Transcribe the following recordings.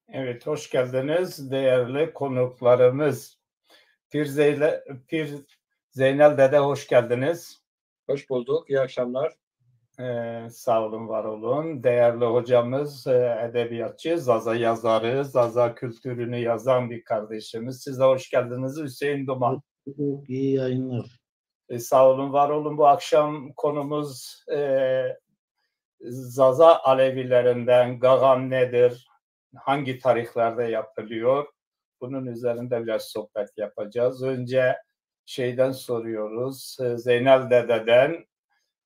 Evet, hoş geldiniz değerli konuklarımız. Pir Zeynel Dede hoş geldiniz. Hoş bulduk, iyi akşamlar. Sağ olun, var olun. Değerli hocamız, edebiyatçı, Zaza yazarı, Zaza kültürünü yazan bir kardeşimiz. Siz de hoş geldiniz Hüseyin Duman. İyi yayınlar. Sağ olun, var olun. Bu akşam konumuz Zaza Alevilerinden Gagan nedir? Hangi tarihlerde yapılıyor? Bunun üzerinde biraz sohbet yapacağız. Önce şeyden soruyoruz. Zeynel Dede'den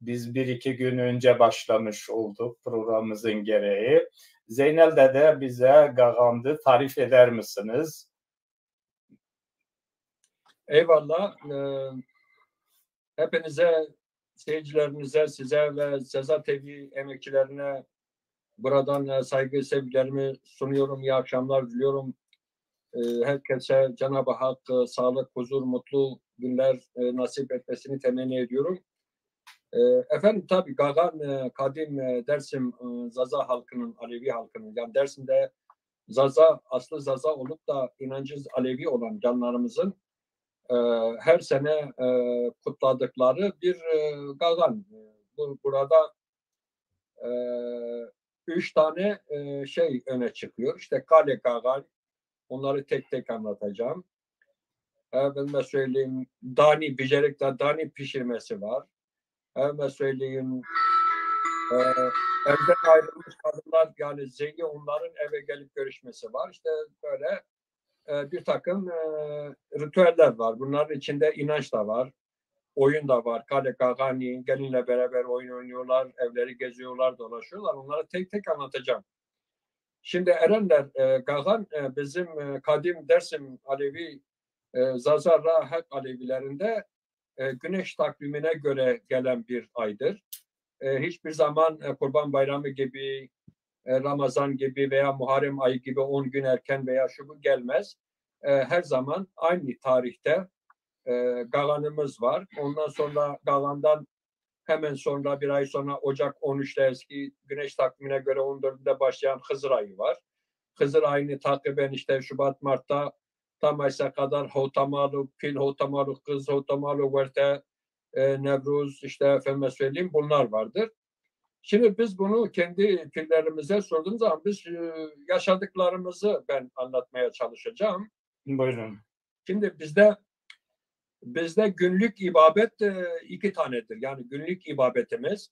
biz 1-2 gün önce başlamış olduk programımızın gereği. Zeynel Dede bize Gagan'ı tarif eder misiniz? Eyvallah. Hepinize, seyircilerimize, size ve Zaza TV emekçilerine buradan saygı sevgilerimi sunuyorum. İyi akşamlar diliyorum. Herkese Cenab-ı Hak sağlık, huzur, mutlu günler nasip etmesini temenni ediyorum. Efendim tabii Gagan kadim Dersim Zaza halkının, Alevi halkının, yani Dersim'de Zaza, aslı Zaza olup da inancı Alevi olan canlarımızın her sene kutladıkları bir Gagan. Burada 3 tane şey öne çıkıyor. İşte Kale Gagan, onları tek tek anlatacağım. Ben söyleyeyim, Dani, Bicerek'te Dani pişirmesi var. Ben söyleyeyim, evden ayrılmış kadınlar, yani zengi, onların eve gelip görüşmesi var. İşte böyle bir takım ritüeller var. Bunların içinde inanç da var. Oyun da var. Kale Gagani, gelinle beraber oyun oynuyorlar. Evleri geziyorlar, dolaşıyorlar. Onları tek tek anlatacağım. Şimdi Erenler, Gagan bizim kadim Dersim Alevi Zaza Rahek Alevilerinde güneş takvimine göre gelen bir aydır. Hiçbir zaman Kurban Bayramı gibi, Ramazan gibi veya Muharrem ayı gibi 10 gün erken veya şu bu gelmez. Her zaman aynı tarihte Gagan'ımız var. Ondan sonra Gagan'dan hemen sonra bir ay sonra Ocak 13'te eski güneş takvimine göre 14'ünde başlayan Hızır ayı var. Hızır ayını takiben işte Şubat, Mart'ta tam Mayıs'a kadar Hotamalu, Pil Hotamalu, Kız Hotamalu, Verte, Nevruz, işte efendim söyleyeyim, bunlar vardır. Şimdi biz bunu kendi pillerimize sorduğumuz zaman biz yaşadıklarımızı ben anlatmaya çalışacağım. Buyurun. Şimdi bizde günlük ibadet 2 tanedir. Yani günlük ibadetimiz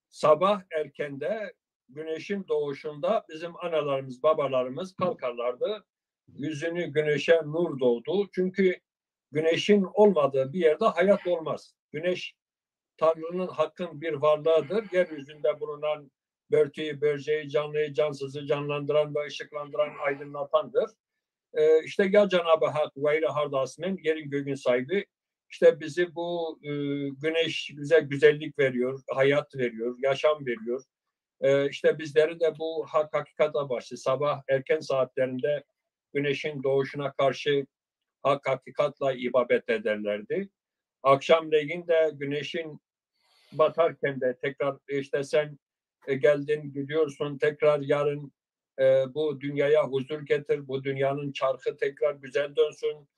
sabah erkende güneşin doğuşunda bizim analarımız, babalarımız kalkarlardı. Yüzünü güneşe nur doğdu. Çünkü güneşin olmadığı bir yerde hayat olmaz. Güneş Tanrı'nın hakkın bir varlığıdır. Yeryüzünde bulunan börtüyü, böceği, canlıyı, cansızı canlandıran ve ışıklandıran, aydınlatandır. İşte ya Cenab-ı Hak ve hardasının yerin göğün sahibi, işte bizi bu güneş bize güzellik veriyor, hayat veriyor, yaşam veriyor. İşte bizleri de bu hak hakikata başlı sabah erken saatlerinde güneşin doğuşuna karşı hak hakikatla ibadet ederlerdi. Akşamleyin de güneşin batarken de tekrar işte sen geldin gidiyorsun tekrar yarın bu dünyaya huzur getir, bu dünyanın çarkı tekrar güzel dönsün,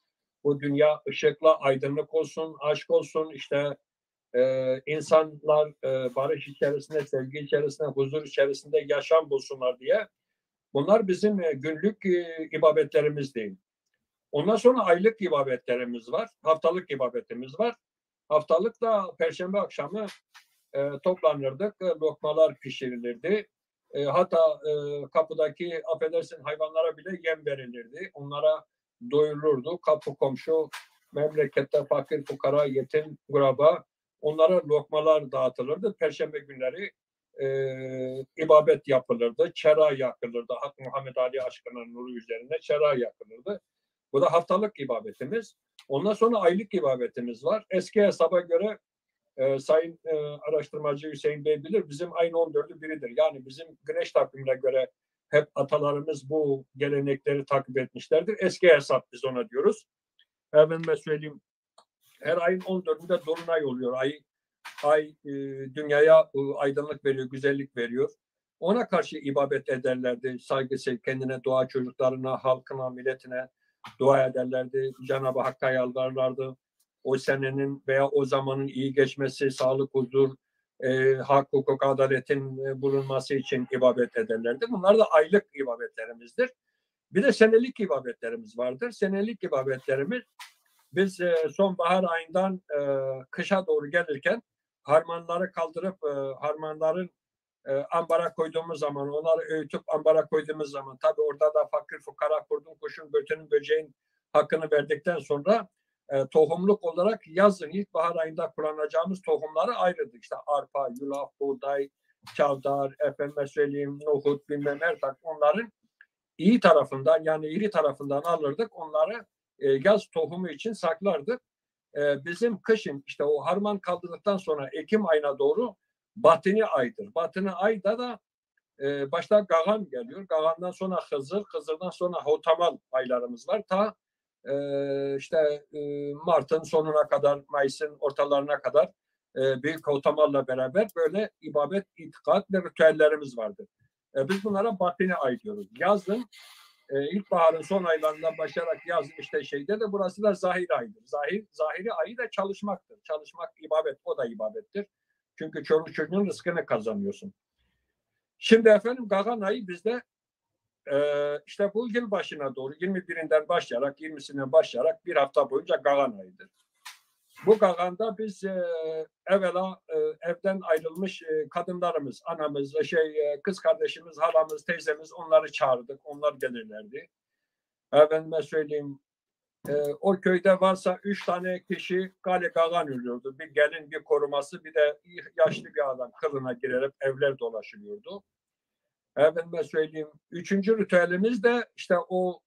bu dünya ışıkla aydınlık olsun, aşk olsun, işte insanlar barış içerisinde, sevgi içerisinde, huzur içerisinde yaşam bulsunlar diye. Bunlar bizim günlük ibadetlerimiz değil. Ondan sonra aylık ibadetlerimiz var, haftalık ibadetimiz var. Haftalık da Perşembe akşamı toplanırdık, lokmalar pişirilirdi. Hatta kapıdaki affedersin hayvanlara bile yem verilirdi. Onlara doyurulurdu. Kapı komşu, memlekette fakir, fukara, yetim, kuraba onlara lokmalar dağıtılırdı. Perşembe günleri ibadet yapılırdı. Çera yakılırdı. Hak Muhammed Ali aşkının nuru üzerine çera yakılırdı. Bu da haftalık ibadetimiz. Ondan sonra aylık ibadetimiz var. Eski hesaba göre Sayın araştırmacı Hüseyin Bey bilir, bizim ayın 14'ü biridir. Yani bizim güneş takvimine göre hep atalarımız bu gelenekleri takip etmişlerdir. Eski hesap biz ona diyoruz. Efendime söyleyeyim, her ayın 14'ünde dolunay oluyor. Ay dünyaya aydınlık veriyor, güzellik veriyor. Ona karşı ibadet ederlerdi. Saygısı kendine, doğa çocuklarına, halkına, milletine dua ederlerdi. Cenab-ı Hakk'a yalvarırlardı. O senenin veya o zamanın iyi geçmesi, sağlık, huzur, hak, hukuk, adaletin bulunması için ibadet ederlerdi. Bunlar da aylık ibadetlerimizdir. Bir de senelik ibadetlerimiz vardır. Senelik ibadetlerimiz biz sonbahar ayından kışa doğru gelirken harmanları kaldırıp harmanların ambara koyduğumuz zaman, onları öğütüp ambara koyduğumuz zaman, tabii orada da fakir fukara, kurdun kuşun, bötünün böceğin hakkını verdikten sonra tohumluk olarak yazın ilkbahar ayında kullanacağımız tohumları ayırdık. İşte arpa, yulaf, buğday, çavdar, efendime söyleyeyim nohut, bilmem her tak onların iyi tarafından yani iri tarafından alırdık. Onları yaz tohumu için saklardık. Bizim kışın işte o harman kaldırdıktan sonra Ekim ayına doğru batini aydır. Batini ayda da başta Gagan geliyor. Gagan'dan sonra Hızır, Hızır'dan sonra Hotamal aylarımız var. Ta işte Mart'ın sonuna kadar, Mayıs'ın ortalarına kadar Büyük Hotamal'la beraber böyle ibadet, itikat ve ritüellerimiz vardır. Biz bunlara batini ay diyoruz. Yazın ilkbaharın son aylarından başlayarak yazın işte şeyde de burası da zahir aydır. Zahiri ayı da çalışmaktır. Çalışmak ibadet, o da ibadettir. Çünkü çoluk çocuğun rızkını kazanıyorsun. Şimdi efendim Gagan ayı bizde işte bu yıl başına doğru 21'inden başlayarak 20'sinden başlayarak bir hafta boyunca Gagan ayıdır. Bu Gagan'da biz evvela evden ayrılmış kadınlarımız, anamız, kız kardeşimiz, halamız, teyzemiz onları çağırdık. Onlar gelirlerdi. Efendime söyleyeyim o köyde varsa 3 tane kişi Gale Gagan ölüyordu. Bir gelin, bir koruması, bir de yaşlı bir adam kılına girerek evler dolaşılıyordu. Efendime söyleyeyim 3. ritüelimiz de işte o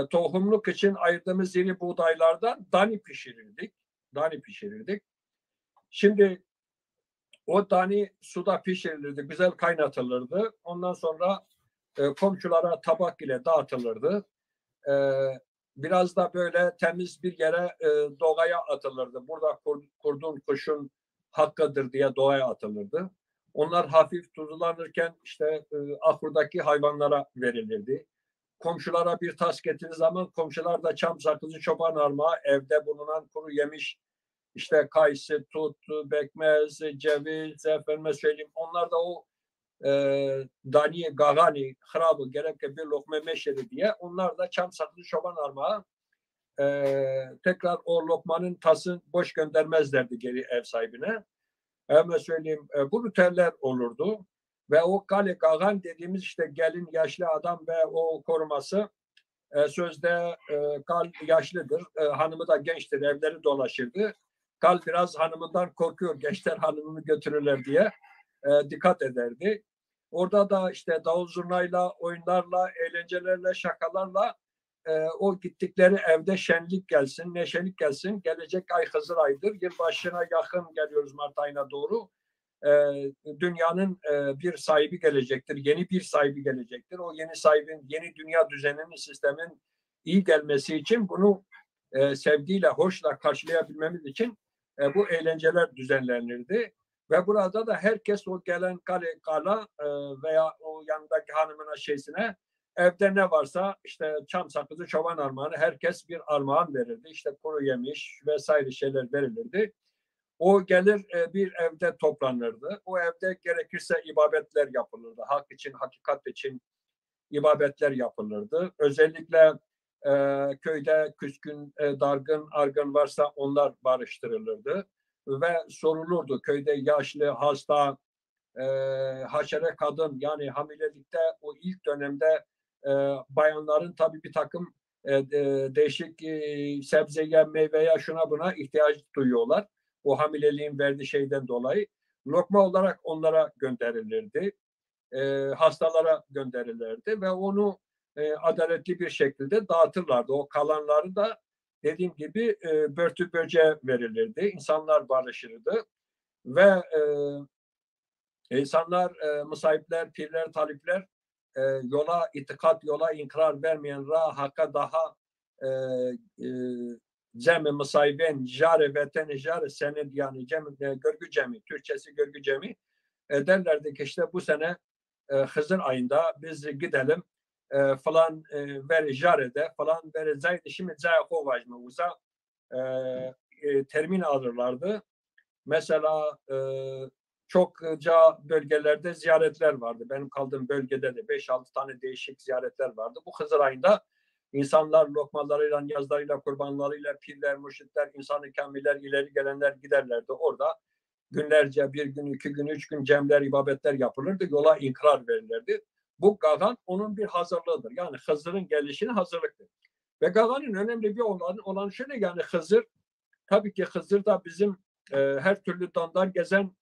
tohumluk için ayırdığımız iri buğdaylardan dani pişirirdik. Dani pişirirdik. Şimdi o dani suda pişirilirdi, güzel kaynatılırdı. Ondan sonra komşulara tabak ile dağıtılırdı. Biraz da böyle temiz bir yere doğaya atılırdı. Burada kurdun kuşun hakkıdır diye doğaya atılırdı. Onlar hafif tuzlanırken işte ahırdaki hayvanlara verilirdi. Komşulara bir tas getirdiği zaman komşular da çam sakızı, çoban armağı, evde bulunan kuru yemiş, işte kayısı, tut, bekmez, ceviz, efendime söyleyeyim. Onlar da o dani, gagani, hrabı, gerekli bir lokma meşeri diye onlar da çam sakızı, çoban armağı tekrar o lokmanın tasını boş göndermezlerdi geri ev sahibine. Efendime söyleyeyim bu ritüeller olurdu. Ve o Gale Gagan dediğimiz işte gelin, yaşlı adam ve o koruması sözde Gal yaşlıdır. Hanımı da gençtir. Evleri dolaşırdı. Gal biraz hanımından korkuyor. Gençler hanımını götürürler diye dikkat ederdi. Orada da işte davul zurnayla, oyunlarla, eğlencelerle, şakalarla o gittikleri evde şenlik gelsin, neşelik gelsin. Gelecek ay Hızır ayıdır. Yılbaşına yakın geliyoruz Mart ayına doğru. dünyanın bir sahibi gelecektir. Yeni bir sahibi gelecektir. O yeni sahibin, yeni dünya düzeninin, sistemin iyi gelmesi için bunu sevgiyle, hoşla karşılayabilmemiz için bu eğlenceler düzenlenirdi. Ve burada da herkes o gelen kala veya o yanındaki hanımına şeysine evde ne varsa işte çam sakızı, çoban armağanı, herkes bir armağan verirdi. İşte kuru yemiş vesaire şeyler verilirdi. O gelir bir evde toplanırdı. O evde gerekirse ibadetler yapılırdı. Hak için, hakikat için ibadetler yapılırdı. Özellikle köyde küskün, dargın, argın varsa onlar barıştırılırdı. Ve sorulurdu köyde yaşlı, hasta, haşere kadın, yani hamilelikte o ilk dönemde bayanların tabii bir takım değişik sebzeye, meyveye, şuna buna ihtiyaç duyuyorlar. O hamileliğin verdiği şeyden dolayı lokma olarak onlara gönderilirdi. Hastalara gönderilirdi ve onu adaletli bir şekilde dağıtırlardı. O kalanları da dediğim gibi börtü böceğe verilirdi. İnsanlar barışırdı ve insanlar, musahipler, pirler, talipler yola itikat, yola inkar vermeyen hakka daha cem-i musahiben, jare veten jare sened, yani görgü cemi, Türkçesi görgü cemi derlerdi ki işte bu sene Hızır ayında biz gidelim falan ver jarede falan ver zaydı şimdi zayko vajma uza termin alırlardı. Mesela çokça bölgelerde ziyaretler vardı. Benim kaldığım bölgede de 5-6 tane değişik ziyaretler vardı. Bu Hızır ayında insanlar lokmalarıyla, niyazlarıyla, kurbanlarıyla, pirler, mürşitler, insan-ı kamiller, ileri gelenler giderlerdi. Orada günlerce, bir gün, 2 gün, 3 gün cemler, ibadetler yapılırdı. Yola inkar verilirdi. Bu Gagan onun bir hazırlığıdır. Yani Hızır'ın gelişine hazırlıktır. Ve Gagan'ın önemli bir olan şey de yani Hızır, tabii ki Hızır da bizim her türlü dandar gezen,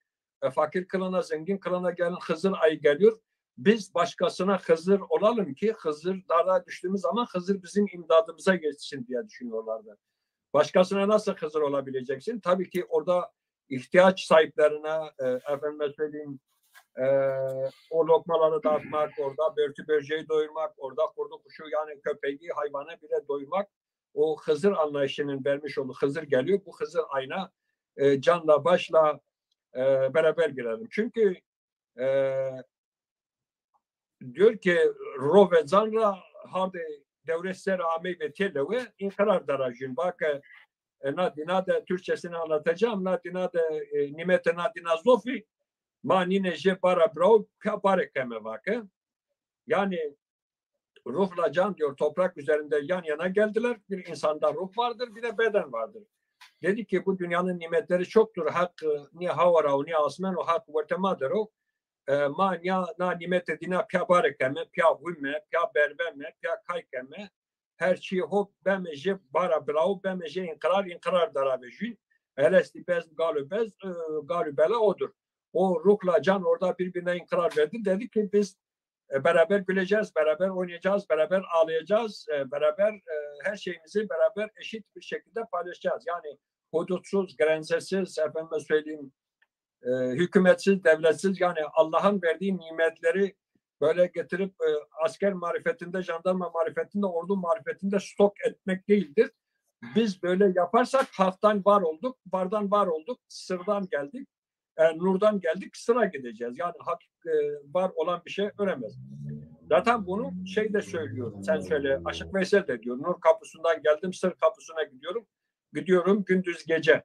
fakir kılına, zengin kılına gelen Hızır ayı geliyor. Biz başkasına Hızır olalım ki Hızır dara düştüğümüz zaman Hızır bizim imdadımıza geçsin diye düşünüyorlardı. Başkasına nasıl Hızır olabileceksin? Tabii ki orada ihtiyaç sahiplerine efendime söyleyeyim o lokmaları dağıtmak, orada börtü böceği doyurmak, orada kurdu kuşu, yani köpeği, hayvanı bile doyurmak, o Hızır anlayışının vermiş olduğu Hızır geliyor. Bu Hızır ayına canla başla beraber girelim. Çünkü diyor ki ro ve zanra harde devresler ame ve televe inkarar darajın. Bak nadina Türkçesini anlatacağım. Nadina nimete nadina zofi manine je bara brau pya keme vakı. Yani ruhla can diyor toprak üzerinde yan yana geldiler. Bir insanda ruh vardır, bir de beden vardır. Dedi ki bu dünyanın nimetleri çoktur. Hak ni havara ni asmen o hak vertemadır o. Ma na nimete dina pya barekeme, pya hümme, pya berbeme, pya kaykeme. Her şey hop bemeje bara brau bemeje inkrar darabejin. Elesti bez galübele odur. O ruhla can orada birbirine inkrar verdi. Dedi ki biz beraber güleceğiz, beraber oynayacağız, beraber ağlayacağız, beraber her şeyimizi beraber eşit bir şekilde paylaşacağız. Yani hudutsuz, grensesiz, efendime söyleyeyim, hükümetsiz, devletsiz, yani Allah'ın verdiği nimetleri böyle getirip asker marifetinde, jandarma marifetinde, ordu marifetinde stok etmek değildir. Biz böyle yaparsak halktan var olduk, bardan var olduk, sırdan geldik, nurdan geldik, sıra gideceğiz. Yani hak var olan bir şey ölemez. Zaten bunu şey de söylüyorum, sen söyle, Aşık Veysel de diyor, nur kapısından geldim, sır kapısına gidiyorum gündüz gece.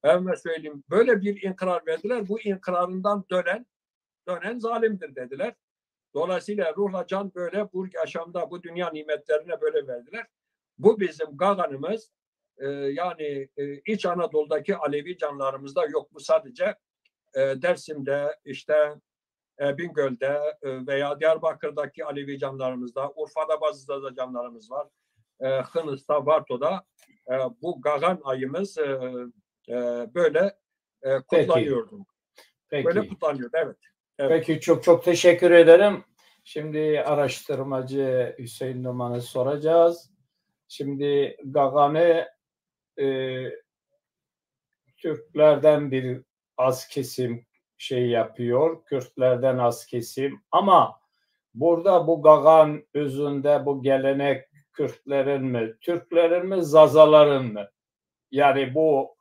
Ben söyleyeyim, böyle bir inkrar verdiler, bu inkrarından dönen zalimdir dediler. Dolayısıyla ruhla can böyle bu yaşamda, bu dünya nimetlerine böyle verdiler. Bu bizim Gagan'ımız, yani İç Anadolu'daki Alevi canlarımızda yok. Bu sadece Dersim'de, işte Bingöl'de veya Diyarbakır'daki Alevi canlarımızda, Urfa'da bazı canlarımız var. Hınıs'ta, Varto'da bu Gagan ayımız böyle kutlanıyordu. Peki. Böyle kutlanıyordu, evet. Peki, çok teşekkür ederim. Şimdi araştırmacı Hüseyin Numan'ı soracağız. Şimdi Gagan'ı Türklerden bir az kesim şey yapıyor, Kürtlerden az kesim. Ama burada bu Gagan özünde bu gelenek Kürtlerin mi, Türklerin mi, Zazaların mı? Yani bu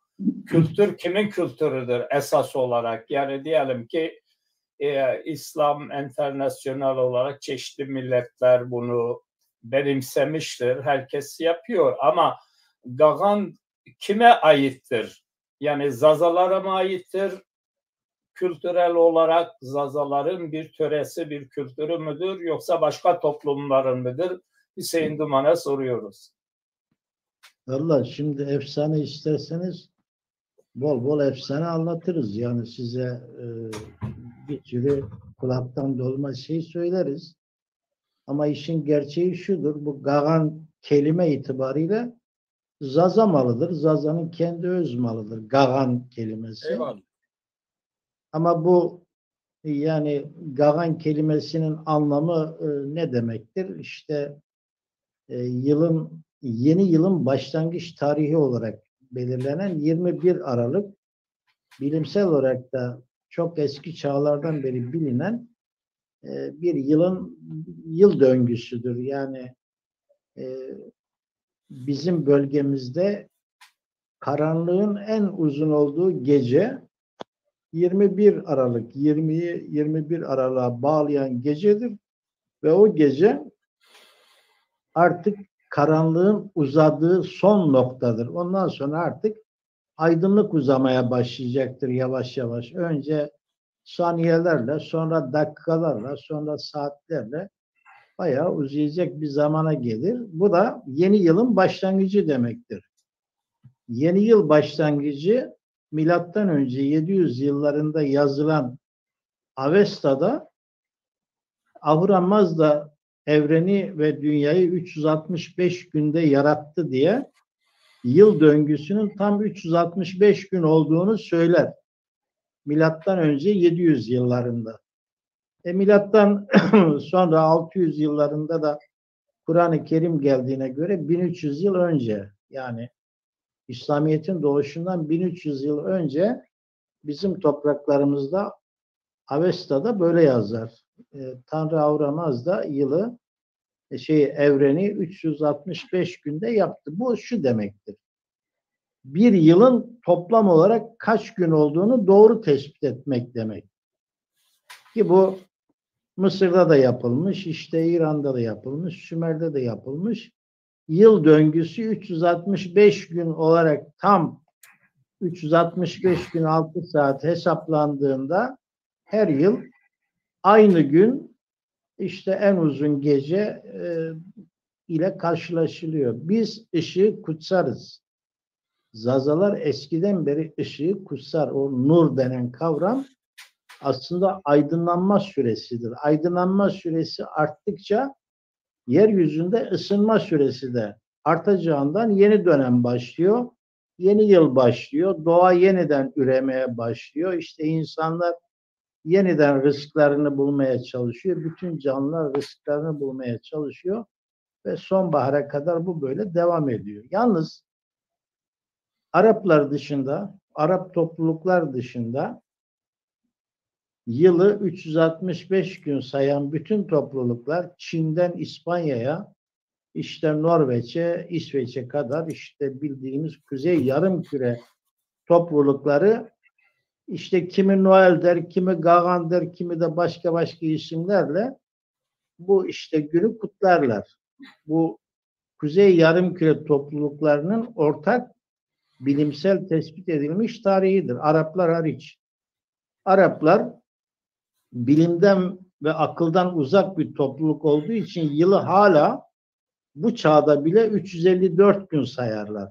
kültür kimin kültürüdür esas olarak? Yani diyelim ki İslam enternasyonel olarak çeşitli milletler bunu benimsemiştir. Herkes yapıyor ama Gagan kime aittir? Yani Zazalara mı aittir? Kültürel olarak Zazaların bir töresi, bir kültürü müdür? Yoksa başka toplumların mıdır? Hüseyin Duman'a soruyoruz. Valla şimdi efsane isterseniz bol bol efsane anlatırız. Yani size bir sürü kulaktan dolma şey söyleriz. Ama işin gerçeği şudur. Bu Gagan kelime itibariyle Zaza malıdır. Zaza'nın kendi öz malıdır. Gagan kelimesi. Eyvallah. Ama bu yani Gagan kelimesinin anlamı ne demektir? İşte yeni yılın başlangıç tarihi olarak belirlenen 21 Aralık bilimsel olarak da çok eski çağlardan beri bilinen bir yıl döngüsüdür. Yani bizim bölgemizde karanlığın en uzun olduğu gece 21 Aralık 20'yi 21 Aralık'a bağlayan gecedir ve o gece artık karanlığın uzadığı son noktadır. Ondan sonra artık aydınlık uzamaya başlayacaktır yavaş yavaş. Önce saniyelerle, sonra dakikalarla, sonra saatlerle bayağı uzayacak bir zamana gelir. Bu da yeni yılın başlangıcı demektir. Yeni yıl başlangıcı milattan önce 700 yıllarında yazılan Avesta'da Ahura Mazda evreni ve dünyayı 365 günde yarattı diye yıl döngüsünün tam 365 gün olduğunu söyler. Milattan önce 700 yıllarında. Milattan sonra 600 yıllarında da Kur'an-ı Kerim geldiğine göre 1300 yıl önce, yani İslamiyet'in doğuşundan 1300 yıl önce bizim topraklarımızda Avesta'da böyle yazar. Tanrı Ahura Mazda yılı evreni 365 günde yaptı. Bu şu demektir. Bir yılın toplam olarak kaç gün olduğunu doğru tespit etmek demek. Ki bu Mısır'da da yapılmış, işte İran'da da yapılmış, Sümer'de de yapılmış. Yıl döngüsü 365 gün olarak tam 365 gün 6 saat hesaplandığında her yıl aynı gün işte en uzun gece ile karşılaşılıyor. Biz ışığı kutsarız. Zazalar eskiden beri ışığı kutsar. O nur denen kavram aslında aydınlanma süresidir. Aydınlanma süresi arttıkça yeryüzünde ısınma süresi de artacağından yeni dönem başlıyor. Yeni yıl başlıyor. Doğa yeniden üremeye başlıyor. İşte insanlar yeniden rızıklarını bulmaya çalışıyor. Bütün canlılar rızıklarını bulmaya çalışıyor. Ve sonbahara kadar bu böyle devam ediyor. Yalnız Araplar dışında, Arap topluluklar dışında yılı 365 gün sayan bütün topluluklar Çin'den İspanya'ya, işte Norveç'e, İsveç'e kadar işte bildiğimiz Kuzey Yarımküre toplulukları işte kimi Noel der, kimi Gagan der, kimi de başka başka isimlerle bu işte günü kutlarlar. Bu Kuzey Yarımküre topluluklarının ortak bilimsel tespit edilmiş tarihidir. Araplar hariç. Araplar bilimden ve akıldan uzak bir topluluk olduğu için yılı hala bu çağda bile 354 gün sayarlar.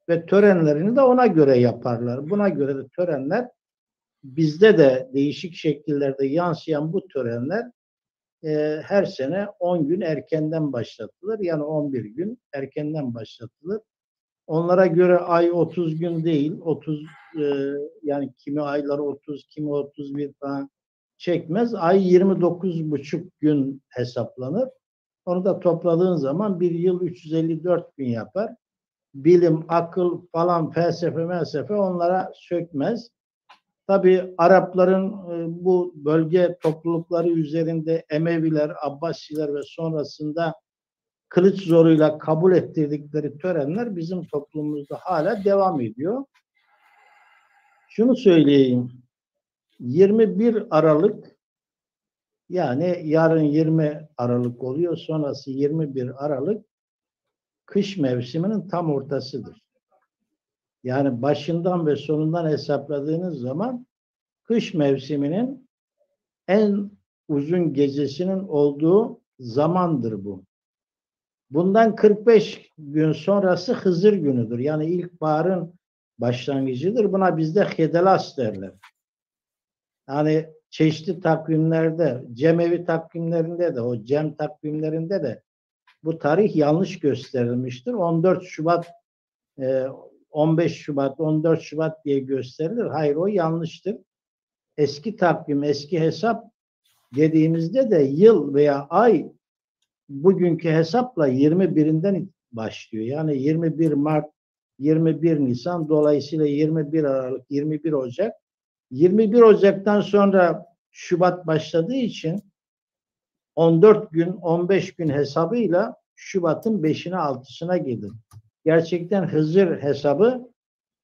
Ve törenlerini de ona göre yaparlar. Buna göre de törenler bizde de değişik şekillerde yansıyan bu törenler her sene 10 gün erkenden başlatılır. Yani 11 gün erkenden başlatılır. Onlara göre ay 30 gün değil, 30 yani kimi aylar 30, kimi 31 falan çekmez. Ay 29,5 gün hesaplanır. Onu da topladığın zaman bir yıl 354 gün yapar. Bilim, akıl falan, felsefe onlara sökmez. Tabii Arapların bu bölge toplulukları üzerinde Emeviler, Abbasiler ve sonrasında kılıç zoruyla kabul ettirdikleri törenler bizim toplumumuzda hala devam ediyor. Şunu söyleyeyim. 21 Aralık, yani yarın 20 Aralık oluyor. Sonrası 21 Aralık kış mevsiminin tam ortasıdır. Yani başından ve sonundan hesapladığınız zaman kış mevsiminin en uzun gecesinin olduğu zamandır bu. Bundan 45 gün sonrası Hızır günüdür. Yani ilkbaharın başlangıcıdır. Buna bizde Hedelas derler. Yani çeşitli takvimlerde, Cemevi takvimlerinde de, o Cem takvimlerinde de bu tarih yanlış gösterilmiştir. 14 Şubat, 15 Şubat, 14 Şubat diye gösterilir. Hayır, o yanlıştır. Eski takvim, eski hesap dediğimizde de yıl veya ay bugünkü hesapla 21'inden başlıyor. Yani 21 Mart, 21 Nisan, dolayısıyla 21 Aralık, 21 Ocak. 21 Ocak'tan sonra Şubat başladığı için 14 gün, 15 gün hesabıyla Şubat'ın 5'ine 6'sına gelir. Gerçekten Hızır hesabı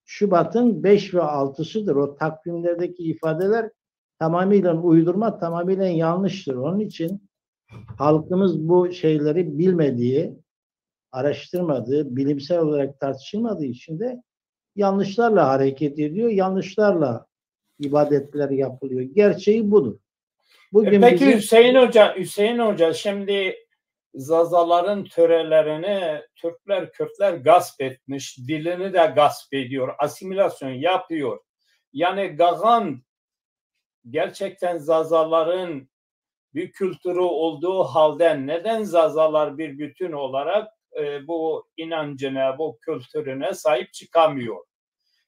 Şubat'ın 5 ve 6'sıdır. O takvimlerdeki ifadeler tamamıyla uydurma, tamamıyla yanlıştır. Onun için halkımız bu şeyleri bilmediği, araştırmadığı, bilimsel olarak tartışılmadığı için de yanlışlarla hareket ediyor, yanlışlarla ibadetler yapılıyor. Gerçeği budur. Bugün peki Hüseyin Hoca şimdi Zazaların törelerini Türkler, Kürtler gasp etmiş, dilini de gasp ediyor, asimilasyon yapıyor. Yani Gagan gerçekten Zazaların bir kültürü olduğu halde neden Zazalar bir bütün olarak bu inancına, bu kültürüne sahip çıkamıyor?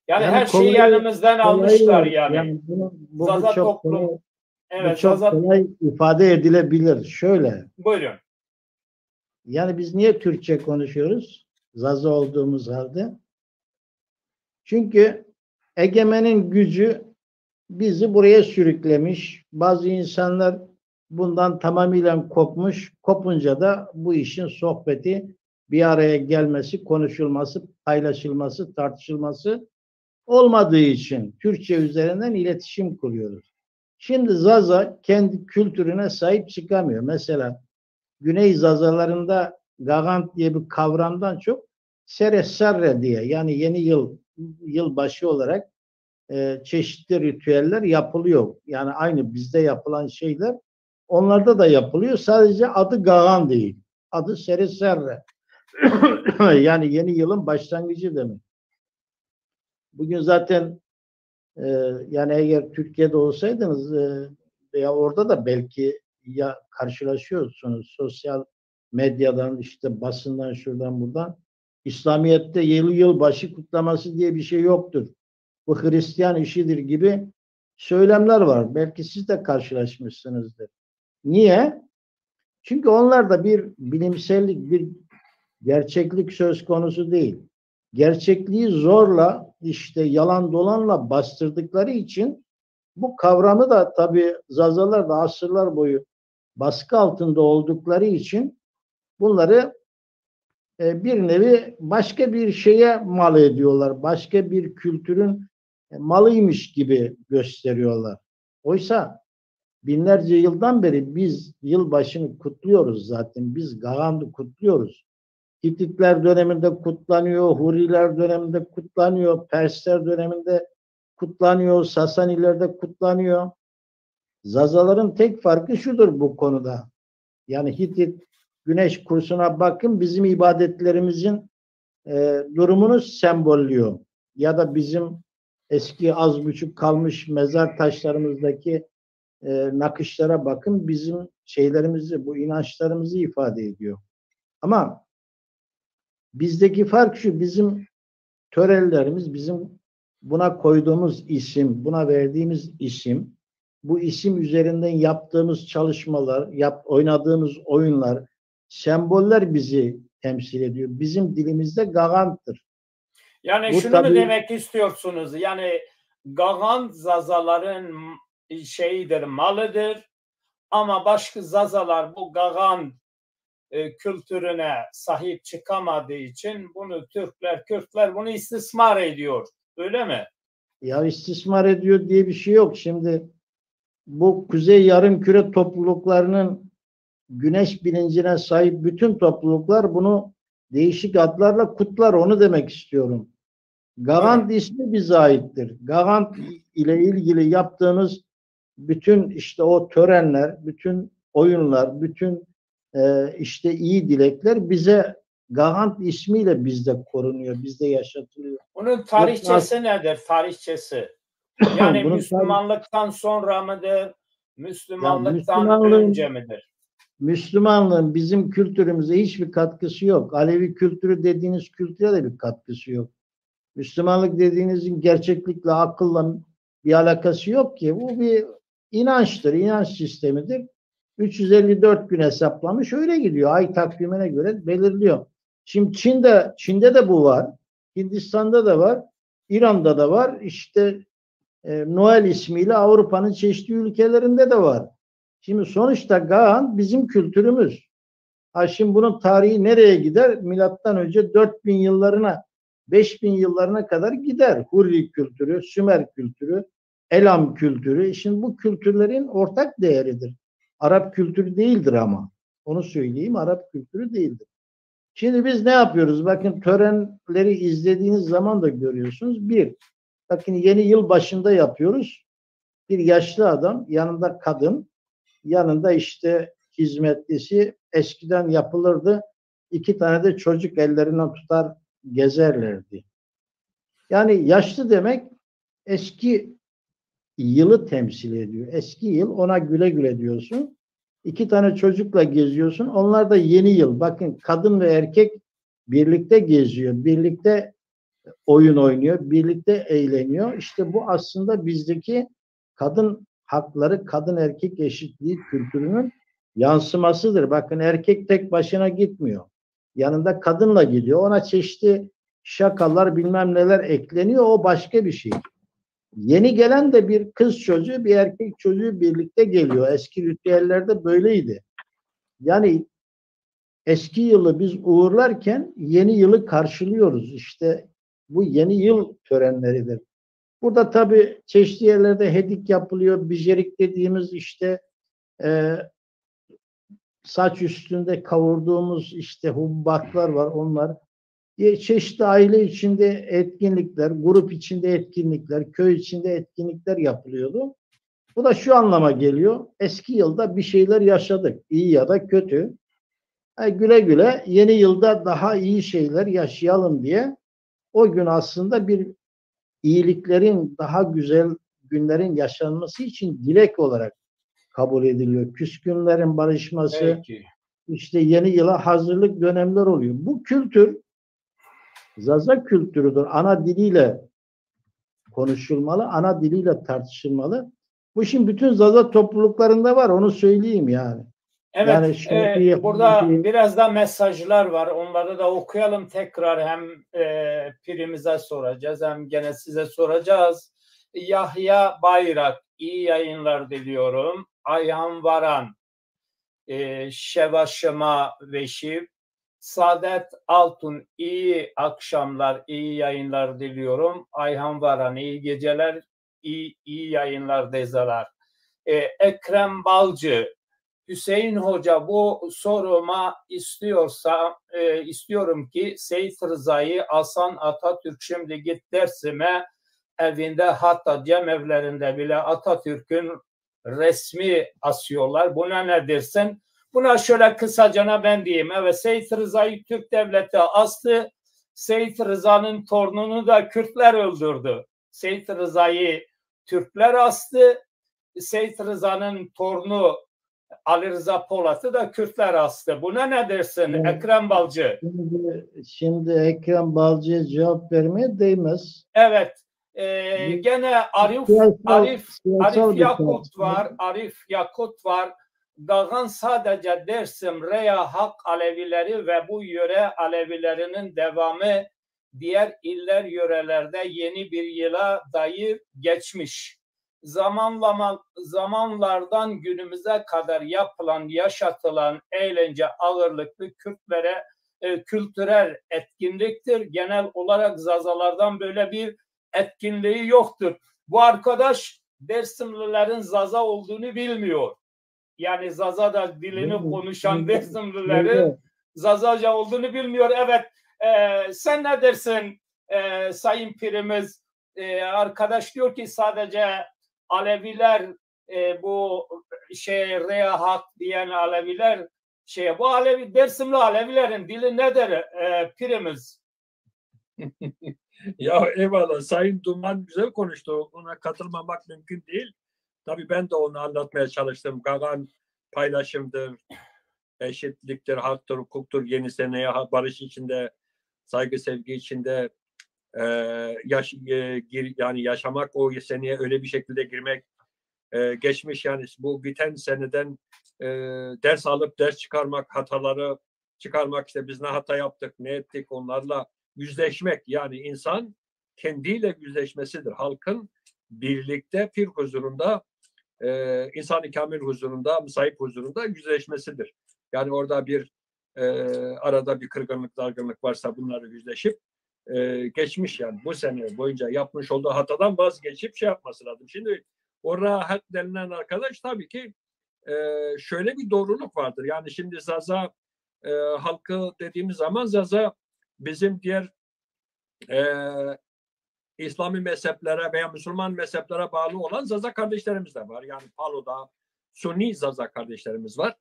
Yani her şeyi yanımızdan almışlar yani. Bu Zaza çok toplum. Evet, bu çok Zaza kolay ifade edilebilir. Şöyle. Buyurun. Yani biz niye Türkçe konuşuyoruz? Zaza olduğumuz halde. Çünkü egemenin gücü bizi buraya sürüklemiş. Bazı insanlar bundan tamamıyla kopmuş. Kopunca da bu işin sohbeti, bir araya gelmesi, konuşulması, paylaşılması, tartışılması olmadığı için Türkçe üzerinden iletişim kuruyoruz. Şimdi Zaza kendi kültürüne sahip çıkamıyor. Mesela Güney Zazalarında Gagant diye bir kavramdan çok Seresarre diye, yani yeni yılbaşı olarak çeşitli ritüeller yapılıyor. Yani aynı bizde yapılan şeyler onlarda da yapılıyor. Sadece adı Gagan değil. Adı Seresarre. Yani yeni yılın başlangıcı demek. Bugün zaten yani eğer Türkiye'de olsaydınız veya orada da belki ya karşılaşıyorsunuz sosyal medyadan, işte basından, şuradan buradan. İslamiyet'te yılbaşı kutlaması diye bir şey yoktur. Bu Hristiyan işidir gibi söylemler var. Belki siz de karşılaşmışsınızdır. Niye? Çünkü onlarda bir bilimsellik, bir gerçeklik söz konusu değil. Gerçekliği zorla, işte yalan dolanla bastırdıkları için bu kavramı da tabii Zazalar da asırlar boyu baskı altında oldukları için bunları bir nevi başka bir şeye mal ediyorlar. Başka bir kültürün malıymış gibi gösteriyorlar. Oysa binlerce yıldan beri biz yılbaşını kutluyoruz zaten. Biz Gagan'ı kutluyoruz. Hititler döneminde kutlanıyor, Huriler döneminde kutlanıyor, Persler döneminde kutlanıyor, Sasanilerde kutlanıyor. Zazaların tek farkı şudur bu konuda. Yani Hitit güneş kursuna bakın, bizim ibadetlerimizin durumunu sembollüyor. Ya da bizim eski az buçuk kalmış mezar taşlarımızdaki nakışlara bakın, bizim şeylerimizi, bu inançlarımızı ifade ediyor. Ama bizdeki fark şu, bizim törelerimiz, bizim buna koyduğumuz isim, buna verdiğimiz isim, bu isim üzerinden yaptığımız çalışmalar, oynadığımız oyunlar, semboller bizi temsil ediyor. Bizim dilimizde Gagant'tır. Yani bu şunu mu demek istiyorsunuz? Yani Gagan Zazaların şeyidir, malıdır. Ama başka Zazalar bu Gagan kültürüne sahip çıkamadığı için bunu Türkler, Kürtler bunu istismar ediyor. Öyle mi? Ya istismar ediyor diye bir şey yok. Şimdi bu Kuzey Yarımküre topluluklarının güneş bilincine sahip bütün topluluklar bunu değişik adlarla kutlar. Onu demek istiyorum. Gagant ismi bize aittir. Gagant ile ilgili yaptığınız bütün işte o törenler, bütün oyunlar, bütün işte iyi dilekler bize Gagant ismiyle bizde korunuyor, bizde yaşatılıyor. Bunun tarihçesi nedir? Tarihçesi. Yani Müslümanlıktan sonra mıdır? Müslümanlıktan önce midir? Müslümanlığın bizim kültürümüze hiçbir katkısı yok. Alevi kültürü dediğiniz kültüre de bir katkısı yok. Müslümanlık dediğinizin gerçeklikle, akılla bir alakası yok ki. Bu bir inançtır, inanç sistemidir. 354 gün hesaplamış, öyle gidiyor. Ay takvimine göre belirliyor. Şimdi Çin'de de bu var. Hindistan'da da var. İran'da da var. İşte Noel ismiyle Avrupa'nın çeşitli ülkelerinde de var. Şimdi sonuçta Gagan bizim kültürümüz. Şimdi bunun tarihi nereye gider? Milattan önce 4000 yıllarına, 5000 yıllarına kadar gider. Hurri kültürü, Sümer kültürü, Elam kültürü. Şimdi bu kültürlerin ortak değeridir. Arap kültürü değildir ama. Onu söyleyeyim, Arap kültürü değildir. Şimdi biz ne yapıyoruz? Bakın törenleri izlediğiniz zaman da görüyorsunuz. Bakın yeni yıl başında yapıyoruz. Bir yaşlı adam, yanında kadın, yanında işte hizmetlisi, eskiden yapılırdı. 2 tane de çocuk ellerinden tutar gezerlerdi. Yani yaşlı demek eski yılı temsil ediyor. Eski yıl, ona güle güle diyorsun. 2 tane çocukla geziyorsun. Onlar da yeni yıl. Bakın kadın ve erkek birlikte geziyor. Birlikte oyun oynuyor. Birlikte eğleniyor. İşte bu aslında bizdeki kadın hakları, kadın erkek eşitliği kültürünün yansımasıdır. Bakın erkek tek başına gitmiyor. Yanında kadınla gidiyor. Ona çeşitli şakalar bilmem neler ekleniyor. O başka bir şey. Yeni gelen de bir kız çocuğu, bir erkek çocuğu birlikte geliyor. Eski ritüellerde böyleydi. Yani eski yılı biz uğurlarken yeni yılı karşılıyoruz. İşte bu yeni yıl törenleridir. Burada tabii çeşitli yerlerde hedik yapılıyor. Bijerik dediğimiz işte saç üstünde kavurduğumuz işte hububatlar var, onlar. Çeşitli aile içinde etkinlikler, grup içinde etkinlikler, köy içinde etkinlikler yapılıyordu. Bu da şu anlama geliyor. Eski yılda bir şeyler yaşadık. İyi ya da kötü. Güle güle yeni yılda daha iyi şeyler yaşayalım diye o gün aslında bir iyiliklerin, daha güzel günlerin yaşanması için dilek olarak kabul ediliyor. Küskünlerin barışması, peki, işte yeni yıla hazırlık dönemler oluyor. Bu kültür Zaza kültürüdür. Ana diliyle konuşulmalı, ana diliyle tartışılmalı. Bu şimdi bütün Zaza topluluklarında var, onu söyleyeyim yani. Evet, yani burada biraz da mesajlar var. Onları da okuyalım tekrar. Hem pirimize soracağız hem gene size soracağız. Yahya Bayrak, iyi yayınlar diliyorum. Ayhan Varan, Şevaşıma Veşiv, Saadet Altun, iyi akşamlar, iyi yayınlar diliyorum. Ayhan Varan, iyi geceler, iyi yayınlar dezalar. Ekrem Balcı, Hüseyin Hoca, bu soruma istiyorum ki Seyit Rıza'yı Hasan Atatürk şimdi git Dersim'e evinde, hatta cemevlerinde bile Atatürk'ün resmi asıyorlar. Buna ne dersin? Buna şöyle kısacana ben diyeyim. Evet, Seyit Rıza'yı Türk devleti astı. Seyit Rıza'nın torununu da Kürtler öldürdü. Seyit Rıza'yı Türkler astı. Seyit Rıza'nın torunu Ali Rıza Polat'ı da Kürtler astı. Buna ne dersin Ekrem Balcı? Şimdi Ekrem Balcı'ya cevap vermeye değmez. Evet. Gene Arif Yakut var. Arif Yakut var. Gagan sadece Dersim, Reya, Hak Alevileri ve bu yöre Alevilerinin devamı diğer iller, yörelerde yeni bir yıla dair geçmiş. Zamanlardan günümüze kadar yapılan, yaşatılan eğlence ağırlıklı Kürtlere kültürel etkinliktir. Genel olarak Zazalardan böyle bir etkinliği yoktur. Bu arkadaş Dersimlilerin Zaza olduğunu bilmiyor. Yani Zaza'da dilini konuşan Dersimlilerin Zazaca olduğunu bilmiyor. Evet, sen ne dersin Sayın Pirimiz? Arkadaş diyor ki sadece Aleviler bu Rea Hak diyen Aleviler bu Alevi, Dersimli Alevilerin dili nedir Pirimiz? Ya eyvallah, Sayın Duman güzel konuştu. Ona katılmamak mümkün değil. Tabii ben de onu anlatmaya çalıştım. Gagan paylaşımdır, eşitliktir, haktır, hukuktur, yeni seneye barış içinde, saygı, sevgi içinde yani yaşamak, o seneye öyle bir şekilde girmek, geçmiş yani bu biten seneden ders alıp ders çıkarmak, hataları çıkarmak, işte biz ne hata yaptık, ne ettik, onlarla yüzleşmek. Yani insan kendiyle yüzleşmesidir. Halkın birlikte pir huzurunda, insan-ı kamil huzurunda, sahip huzurunda yüzleşmesidir. Yani orada bir arada bir kırgınlık, dargınlık varsa bunları yüzleşip geçmiş, yani bu sene boyunca yapmış olduğu hatadan vazgeçip şey yapması lazım. Şimdi o rahat denilen arkadaş tabii ki şöyle bir doğruluk vardır. Yani şimdi Zaza halkı dediğimiz zaman Zaza bizim diğer İslami mezheplere veya Müslüman mezheplere bağlı olan Zaza kardeşlerimiz de var. Yani Palo'da Sunni Zaza kardeşlerimiz var.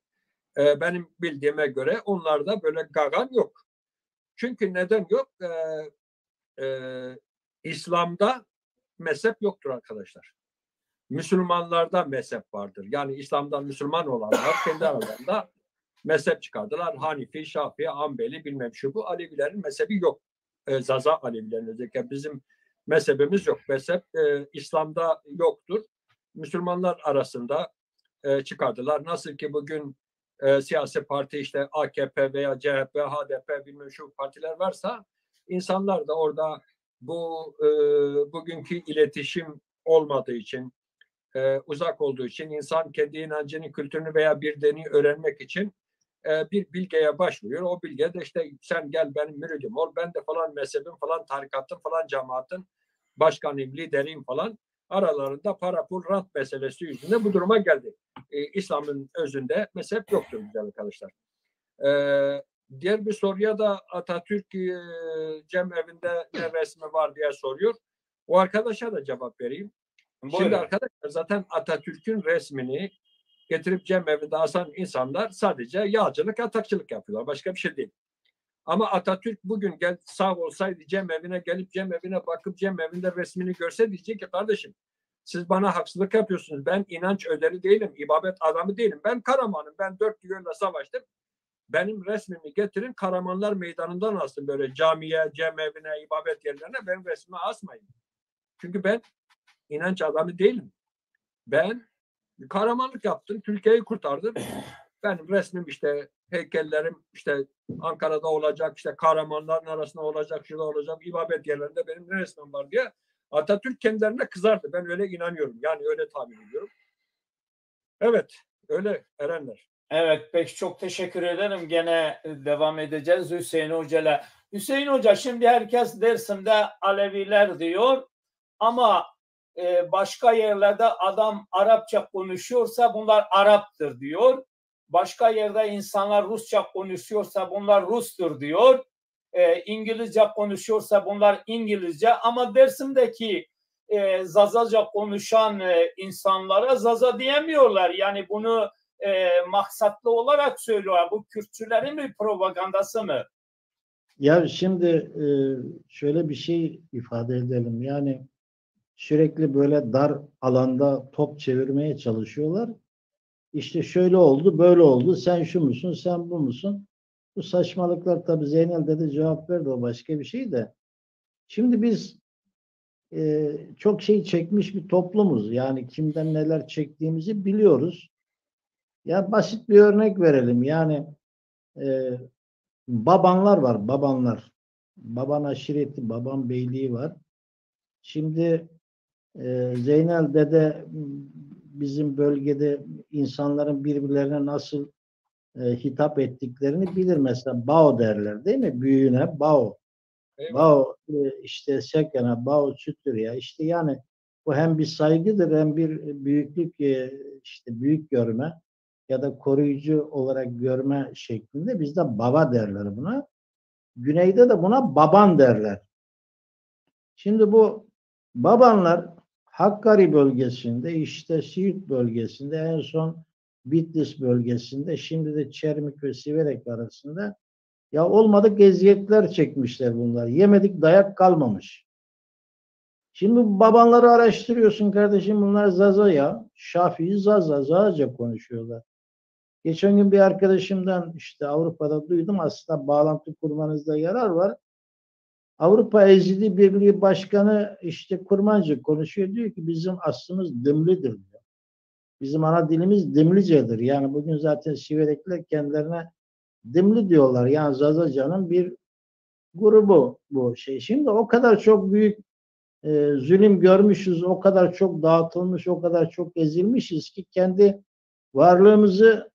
Benim bildiğime göre onlarda böyle Gagan yok. Çünkü neden yok? İslam'da mezhep yoktur arkadaşlar. Müslümanlarda mezhep vardır. Yani İslam'dan Müslüman olanlar kendi aralarında mezhep çıkardılar. Hanifi, Şafii, Hanbeli, bilmem şu bu. Alevilerin mezhebi yok. Zaza Alevilerin özellikle bizim mezhebimiz yok. Mezhep İslam'da yoktur. Müslümanlar arasında çıkardılar. Nasıl ki bugün siyasi parti, işte AKP veya CHP, HDP, bilmem şu partiler varsa, insanlar da orada bu bugünkü iletişim olmadığı için, uzak olduğu için, insan kendi inancını, kültürünü veya bir dini öğrenmek için bir bilgeye başvuruyor. O bilge de işte sen gel benim müridim ol, ben de falan mezhebim, falan tarikatın, falan cemaatin başkanıyım, lideriyim falan. Aralarında para, pul, rant meselesi yüzünden bu duruma geldi. İslam'ın özünde mezhep yoktur güzel arkadaşlar. Diğer bir soruya da Atatürk Cemevinde ne resmi var diye soruyor. O arkadaşa da cevap vereyim. Buyurun. Şimdi arkadaşlar zaten Atatürk'ün resmini getirip Cemevinde asan insanlar sadece yağcılık, atakçılık yapıyorlar. Başka bir şey değil. Ama Atatürk bugün sağ olsaydı Cemevine gelip Cemevine bakıp Cemevinde resmini görse diyecek ki kardeşim siz bana haksızlık yapıyorsunuz. Ben inanç öderi değilim, ibadet adamı değilim. Ben Karaman'ım. Ben 4 yılda savaştım. Benim resmimi getirin Karamanlar Meydanı'ndan asın, böyle camiye, cemevine, ibadet yerlerine benim resmimi asmayın. Çünkü ben inanç adamı değilim. Ben kahramanlık yaptım, Türkiye'yi kurtardım. Benim resmim, işte heykellerim işte Ankara'da olacak, işte kahramanların arasında olacak, şurada olacak, ibadet yerlerinde benim resmim var diye Atatürk kendilerine kızardı. Ben öyle inanıyorum. Yani öyle tahmin ediyorum. Evet, öyle Erenler. Evet, peki çok teşekkür ederim. Gene devam edeceğiz Hüseyin Hoca'yla. Hüseyin Hoca, şimdi herkes Dersim'de Aleviler diyor ama başka yerlerde adam Arapça konuşuyorsa bunlar Arap'tır diyor. Başka yerde insanlar Rusça konuşuyorsa bunlar Rus'tur diyor. İngilizce konuşuyorsa bunlar İngilizce, ama Dersim'deki Zazaca konuşan insanlara Zaza diyemiyorlar. Yani bunu maksatlı olarak söylüyorlar. Bu Kürtçülerin bir propagandası mı? Ya şimdi şöyle bir şey ifade edelim. Yani sürekli böyle dar alanda top çevirmeye çalışıyorlar. İşte şöyle oldu, böyle oldu. Sen şu musun, sen bu musun? Bu saçmalıklar, tabii Zeynel de cevap verdi, o başka bir şey de. Şimdi biz çok şey çekmiş bir toplumuz. Yani kimden neler çektiğimizi biliyoruz. Ya basit bir örnek verelim. Yani babanlar var, babanlar. baban aşireti, baban beyliği var. Şimdi Zeynel Dede bizim bölgede insanların birbirlerine nasıl hitap ettiklerini bilir. Mesela Bao derler değil mi? Büyüğüne Bao. Eyvallah. Bao işte Sekena, Bao Çütür ya. İşte yani bu hem bir saygıdır hem bir büyüklük, işte büyük görme ya da koruyucu olarak görme şeklinde. Bizde baba derler buna. Güneyde de buna baban derler. Şimdi bu babanlar Hakkari bölgesinde, işte Siirt bölgesinde, en son Bitlis bölgesinde, şimdi de Çermik ve Siverek arasında ya olmadık eziyetler çekmişler bunlar. Yemedik dayak kalmamış. Şimdi bu babanları araştırıyorsun kardeşim, bunlar Zaza ya. Şafii Zaza, Zaza konuşuyorlar. Geçen gün bir arkadaşımdan işte Avrupa'da duydum, aslında bağlantı kurmanızda yarar var. Avrupa Ezidi Birliği Başkanı işte Kurmancı konuşuyor, diyor ki bizim aslımız Dımlı'dır diyor. Bizim ana dilimiz Dımlıcadır. Yani bugün zaten Siverekliler kendilerine Dımlı diyorlar. Yani Zazaca'nın bir grubu bu şey. Şimdi o kadar çok büyük zulüm görmüşüz, o kadar çok dağıtılmış, o kadar çok ezilmişiz ki kendi varlığımızı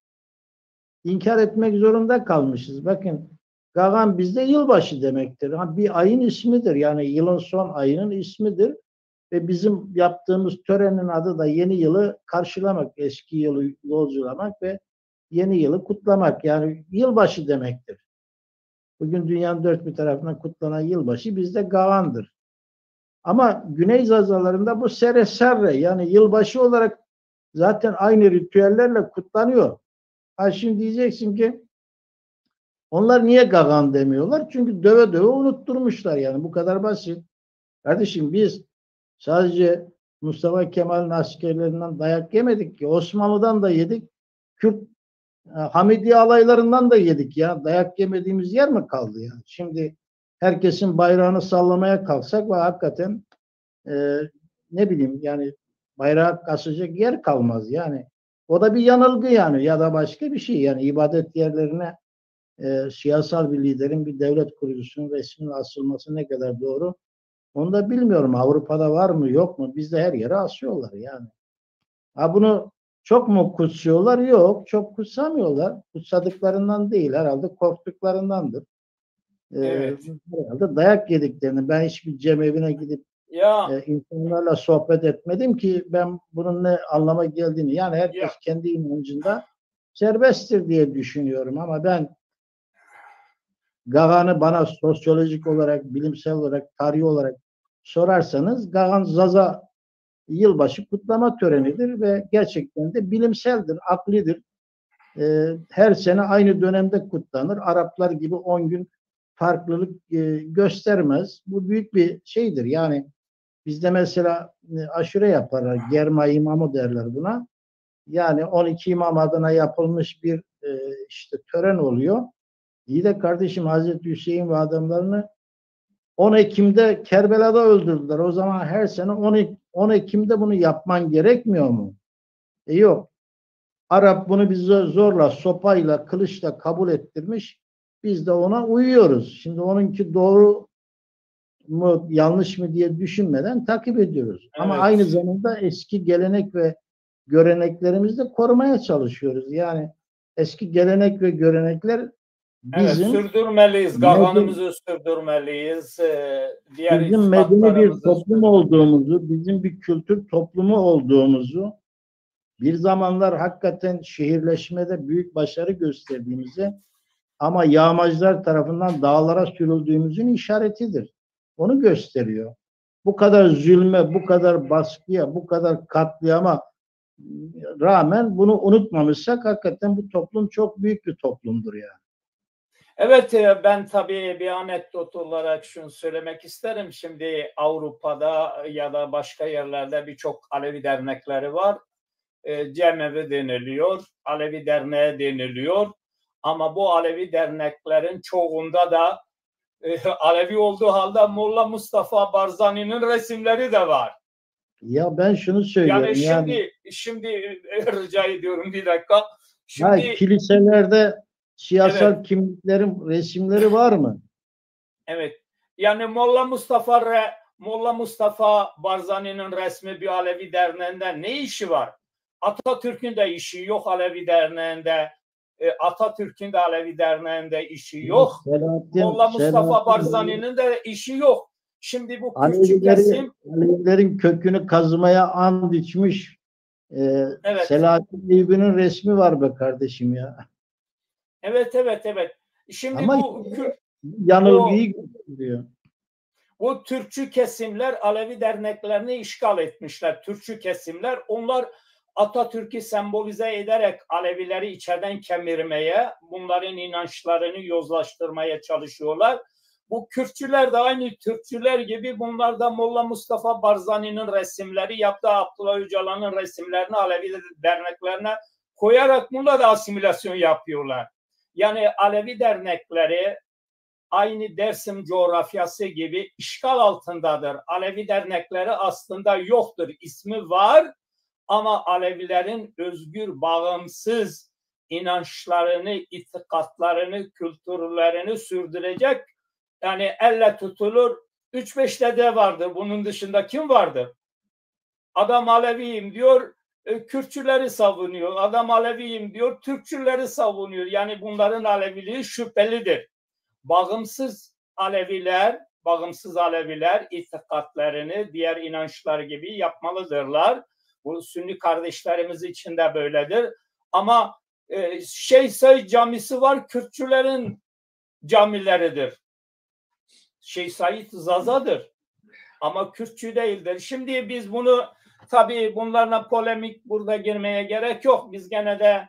inkar etmek zorunda kalmışız. Bakın, Gagan bizde yılbaşı demektir. Bir ayın ismidir. Yani yılın son ayının ismidir. Ve bizim yaptığımız törenin adı da yeni yılı karşılamak, eski yılı yolculamak ve yeni yılı kutlamak. Yani yılbaşı demektir. Bugün dünyanın dört bir tarafından kutlanan yılbaşı bizde Gagan'dır. Ama Güney Zazalarında bu Sere Serre, yani yılbaşı olarak zaten aynı ritüellerle kutlanıyor. Ha şimdi diyeceksin ki onlar niye Gagan demiyorlar? Çünkü döve döve unutturmuşlar, yani bu kadar basit. Kardeşim biz sadece Mustafa Kemal'in askerlerinden dayak yemedik ki. Osmanlı'dan da yedik. Kürt Hamidiye alaylarından da yedik ya. Dayak yemediğimiz yer mi kaldı ya? Şimdi herkesin bayrağını sallamaya kalksak ve hakikaten ne bileyim yani bayrağı asacak yer kalmaz yani. O da bir yanılgı yani, ya da başka bir şey yani. İbadet yerlerine siyasal bir liderin, bir devlet kurucusunun resminin asılması ne kadar doğru onu da bilmiyorum. Avrupa'da var mı yok mu? Bizde her yere asıyorlar yani. Ha bunu çok mu kutsuyorlar? Yok. Çok kutsamıyorlar. Kutsadıklarından değil. Herhalde korktuklarındandır. Evet. Herhalde dayak yediklerini. Ben hiçbir cemevine gidip insanlarla sohbet etmedim ki ben bunun ne anlama geldiğini. Yani herkes kendi inancında serbesttir diye düşünüyorum, ama ben Gagan'ı bana sosyolojik olarak, bilimsel olarak, tarihi olarak sorarsanız, Gagan Zaza yılbaşı kutlama törenidir ve gerçekten de bilimseldir, aklidir. Her sene aynı dönemde kutlanır. Araplar gibi 10 gün farklılık göstermez. Bu büyük bir şeydir. Yani bizde mesela aşure yaparlar. Germa imamı derler buna. Yani 12 imam adına yapılmış bir işte tören oluyor. İyi de kardeşim, Hazreti Hüseyin ve adamlarını 10 Ekim'de Kerbela'da öldürdüler. O zaman her sene 10 Ekim'de bunu yapman gerekmiyor mu? Yok. Arap bunu bize zorla, sopayla, kılıçla kabul ettirmiş. Biz de ona uyuyoruz. Şimdi onunki doğru mu, yanlış mı diye düşünmeden takip ediyoruz. Evet. Ama aynı zamanda eski gelenek ve göreneklerimizi de korumaya çalışıyoruz. Yani eski gelenek ve görenekler bizim sürdürmeliyiz. Gaganımızı sürdürmeliyiz. Diğer bizim medeni bir toplum olduğumuzu, bizim bir kültür toplumu olduğumuzu, bir zamanlar hakikaten şehirleşmede büyük başarı gösterdiğimizi ama yağmacılar tarafından dağlara sürüldüğümüzün işaretidir. Onu gösteriyor. Bu kadar zulme, bu kadar baskıya, bu kadar katliama rağmen bunu unutmamışsak hakikaten bu toplum çok büyük bir toplumdur yani. Evet, ben tabii bir anekdot olarak şunu söylemek isterim. Şimdi Avrupa'da ya da başka yerlerde birçok Alevi dernekleri var. Cemevi deniliyor, Alevi derneği deniliyor. Ama bu Alevi derneklerin çoğunda da Alevi olduğu halde Molla Mustafa Barzani'nin resimleri de var. Ya ben şunu söylüyorum. Şimdi rica ediyorum bir dakika. Şimdi kiliselerde siyasal kimliklerin resimleri var mı? Evet. Yani Molla Mustafa Barzani'nin resmi bir Alevi derneğinde ne işi var? Atatürk'ün de işi yok Alevi derneğinde. Atatürk'ün de Alevi derneğinde işi yok. Molla Mustafa Barzani'nin de işi yok. Şimdi bu küçük kesim Alevilerin kökünü kazımaya and içmiş evet. Selahattin Eyyubi'nin resmi var be kardeşim ya. Evet. Şimdi ama bu yanılgıyı gösteriyor. Bu Türkçü kesimler Alevi derneklerini işgal etmişler. Türkçü kesimler, onlar Atatürk'ü sembolize ederek Alevileri içeriden kemirmeye, bunların inançlarını yozlaştırmaya çalışıyorlar. Bu Kürtçüler de aynı Türkçüler gibi, bunlar da Molla Mustafa Barzani'nin resimleri, yaptığı Abdullah Öcalan'ın resimlerini Alevi derneklerine koyarak bunlar da asimilasyon yapıyorlar. Yani Alevi dernekleri aynı Dersim coğrafyası gibi işgal altındadır. Alevi dernekleri aslında yoktur. İsmi var ama Alevilerin özgür, bağımsız inançlarını, itikatlarını, kültürlerini sürdürecek, yani elle tutulur 3-5 dede vardır. Bunun dışında kim vardır? Adam Aleviyim diyor, Kürtçüleri savunuyor. Adam Aleviyim diyor, Türkçüleri savunuyor. Yani bunların Aleviliği şüphelidir. Bağımsız Aleviler itikatlarını diğer inançlar gibi yapmalıdırlar. Bu Sünni kardeşlerimiz için de böyledir. Ama Şeyh Said Camisi var, Kürtçülerin camileridir. Şeyh Said Zaza'dır ama Kürtçü değildir. Şimdi biz bunu, tabii bunlarla polemik burada girmeye gerek yok. Biz gene de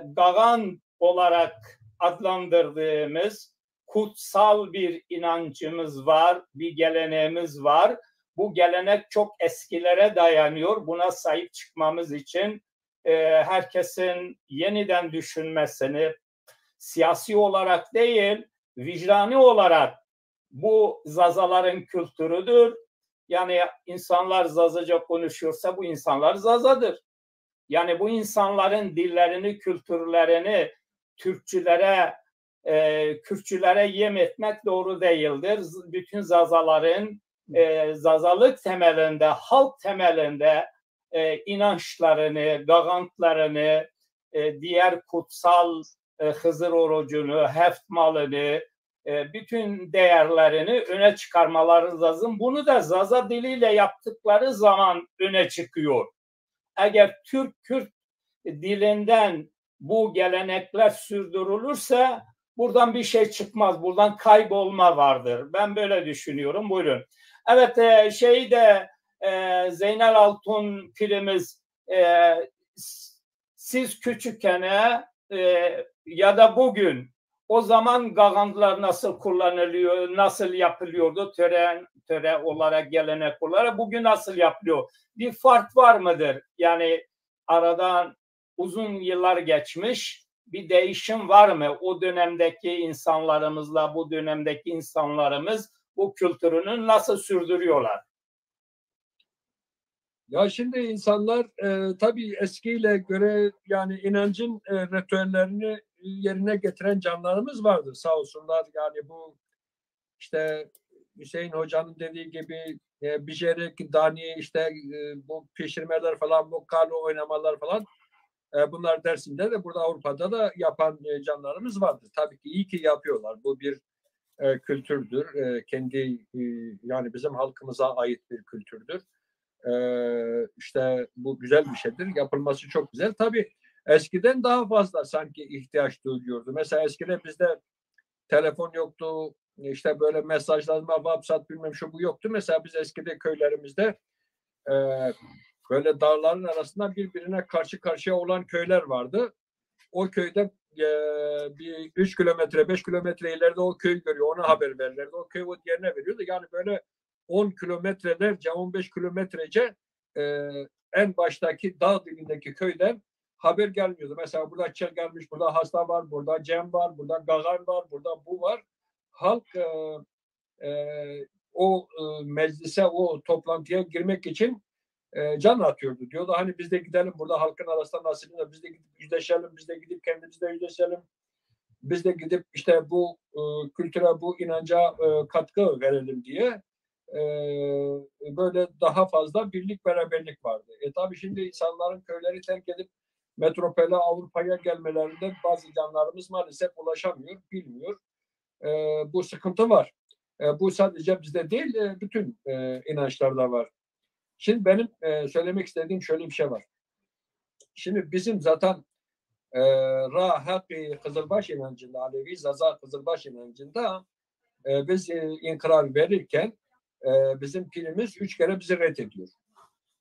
Gagan olarak adlandırdığımız kutsal bir inancımız var, bir geleneğimiz var. Bu gelenek çok eskilere dayanıyor. Buna sahip çıkmamız için herkesin yeniden düşünmesini, siyasi olarak değil, vicdani olarak, bu Zazaların kültürüdür. Yani insanlar Zazaca konuşuyorsa bu insanlar Zazadır. Yani bu insanların dillerini, kültürlerini Kürtçülere yem etmek doğru değildir. Bütün Zazaların Zazalık temelinde, halk temelinde inançlarını, gagantlarını, diğer kutsal Hızır orucunu, heft malını, bütün değerlerini öne çıkarmaları lazım. Bunu da Zaza diliyle yaptıkları zaman öne çıkıyor. Eğer Türk-Kürt dilinden bu gelenekler sürdürülürse buradan bir şey çıkmaz. Buradan kaybolma vardır. Ben böyle düşünüyorum. Buyurun. Evet, Zeynel Altun filmimiz, siz küçükken ya da bugün, o zaman gagantlar nasıl kullanılıyor, nasıl yapılıyordu töre olarak, gelenek olarak, bugün nasıl yapılıyor? Bir fark var mıdır? Yani aradan uzun yıllar geçmiş, bir değişim var mı? O dönemdeki insanlarımızla bu dönemdeki insanlarımız bu kültürünü nasıl sürdürüyorlar? Ya şimdi insanlar tabii eskiyle göre yani inancın ritüellerini yerine getiren canlarımız vardır sağ olsunlar. Yani bu işte Hüseyin Hoca'nın dediği gibi bijerek, dani, işte bu pişirmeler falan, bu kalo oynamalar falan, bunlar Dersim'de de burada Avrupa'da da yapan canlarımız vardır. Tabii ki iyi ki yapıyorlar. Bu bir kültürdür. Kendi yani bizim halkımıza ait bir kültürdür. İşte bu güzel bir şeydir. Yapılması çok güzel. Tabii eskiden daha fazla sanki ihtiyaç duyuluyordu. Mesela eskiden bizde telefon yoktu. İşte böyle mesajlaşma, WhatsApp bilmem şu bu yoktu. Mesela biz eskide köylerimizde böyle dağların arasında birbirine karşı karşıya olan köyler vardı. O köyde bir 3 kilometre, 5 kilometre ileride o köy görüyor. Ona haber verirlerdi. O köy o diğerine veriyordu. Yani böyle 10 kilometrelerce, 15 kilometrece en baştaki dağ dibindeki köyden haber gelmiyordu. Mesela burada çel gelmiş, burada hasta var, burada Cem var, burada Gagan var, burada bu var. Halk o meclise, o toplantıya girmek için can atıyordu. Diyordu hani biz de gidelim burada halkın arasında nasıl, biz de gidip yüzleşelim, biz de gidip kendimizle yüzleşelim. Biz de gidip işte bu kültüre, bu inanca katkı verelim diye böyle daha fazla birlik beraberlik vardı. Tabii şimdi insanların köyleri terk edip metropole, Avrupa'ya gelmelerinde bazı canlarımız maalesef ulaşamıyor, bilmiyor. Bu sıkıntı var. Bu sadece bizde değil, bütün inançlarda var. Şimdi benim söylemek istediğim şöyle bir şey var. Şimdi bizim zaten Ra-Hak-ı Kızılbaş inancında, Alevi Zaza Kızılbaş inancında biz inkrar verirken bizim pirimiz 3 kere bizi reddediyor.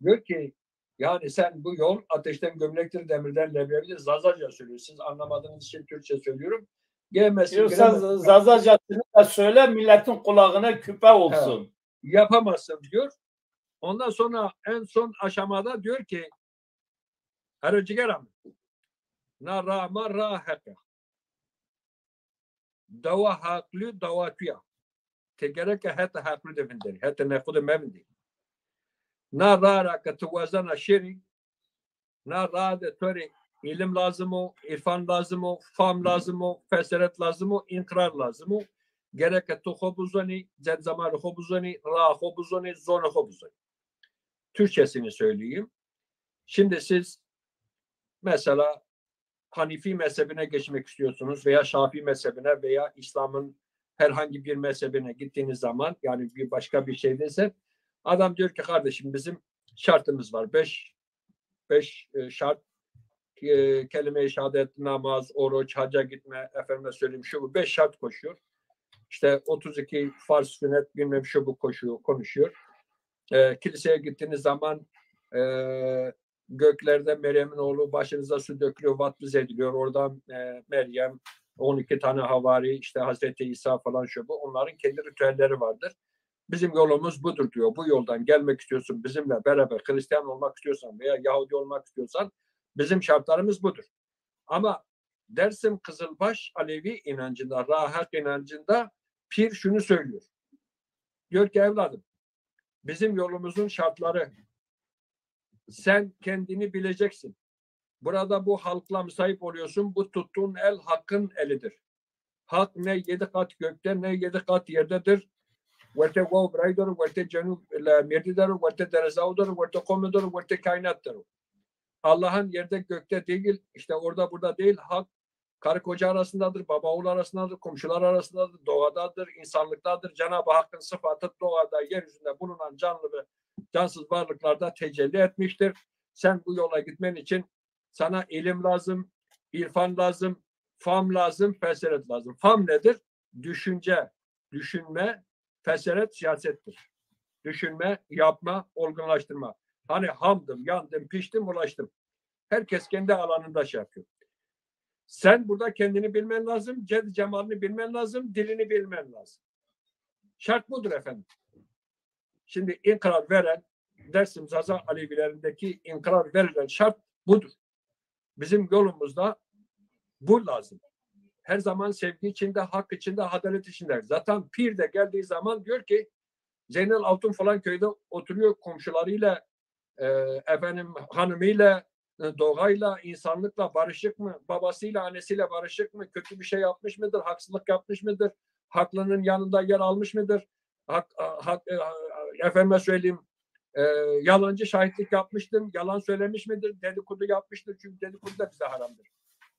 Diyor ki yani sen bu yol ateşten gömlektir, demirden leblebidir. Zazaca söylüyor. Siz anlamadığınız için Türkçe söylüyorum. Diyorsan Zazacasını da söyle, milletin kulağına küpe olsun. Evet, yapamazsın diyor. Ondan sonra en son aşamada diyor ki Arıcıgeram na rama rahaka dava haklı dava tuya tegereke hatta haklı devindir. Hatta ne kudu mevindi. Na rara tuvazana şeri na rada tori ilim lazım o, irfan lazım o, fam lazım o, feseret lazım o, inkrar lazım o. Gereke tu hobuzani, zed zamanı hobuzani, ra hobuzani, zona hobuzani. Türkçesini söyleyeyim. Şimdi siz mesela Hanifi mezhebine geçmek istiyorsunuz veya Şafii mezhebine veya İslam'ın herhangi bir mezhebine gittiğiniz zaman, yani bir başka bir şeydeyse, adam diyor ki kardeşim bizim şartımız var. Beş şart, kelime-i şehadet, namaz, oruç, hacca gitme, efendime söyleyeyim şu bu 5 şart koşuyor. İşte 32 farz, sünnet, bilmem şu bu konuşuyor. Kiliseye gittiğiniz zaman göklerde Meryem'in oğlu başınıza su dökülüyor, vatbız ediliyor. Oradan Meryem, 12 tane havari, işte Hazreti İsa falan şu bu. Onların kendi ritüelleri vardır. Bizim yolumuz budur diyor. Bu yoldan gelmek istiyorsun, bizimle beraber Hristiyan olmak istiyorsan veya Yahudi olmak istiyorsan bizim şartlarımız budur. Ama Dersim Kızılbaş Alevi inancında, Ra-Hak inancında pir şunu söylüyor. Diyor ki evladım, bizim yolumuzun şartları, sen kendini bileceksin. Burada bu halkla müsahip oluyorsun. Bu tuttuğun el hakkın elidir. Hak ne 7 kat gökte ne 7 kat yerdedir. Verte vav braydır, verte cenub merdidir, verte derezavdır, verte komudur, verte kainattır. Allah'ın yerde gökte değil, işte orada burada değil. Hak karı koca arasındadır, baba oğul arasındadır, komşular arasındadır, doğadadır, insanlıktadır. Cenab-ı Hakk'ın sıfatı doğada, yeryüzünde bulunan canlı ve cansız varlıklarda tecelli etmiştir. Sen bu yola gitmen için sana ilim lazım, irfan lazım, fam lazım, feseret lazım. Fam nedir? Düşünce, düşünme, feseret siyasettir. Düşünme, yapma, olgunlaştırma. Hani hamdım, yandım, piştim, ulaştım. Herkes kendi alanında şey yapıyor. Sen burada kendini bilmen lazım, cemalini bilmen lazım, dilini bilmen lazım. Şart budur efendim. Şimdi inkrar veren, Dersim Zaza Alevilerindeki inkrar verilen şart budur. Bizim yolumuzda bu lazım. Her zaman sevgi içinde, hak içinde, adalet içinde. Zaten pir de geldiği zaman diyor ki Zeynel Altun falan köyde oturuyor komşularıyla, efendim hanımıyla, doğayla, insanlıkla barışık mı? Babasıyla, annesiyle barışık mı? Kötü bir şey yapmış mıdır? Haksızlık yapmış mıdır? Haklının yanında yer almış mıdır? Efendime söyleyeyim, yalancı şahitlik yapmıştır, yalan söylemiş midir? Dedikodu yapmıştır. Çünkü dedikodu da bize haramdır.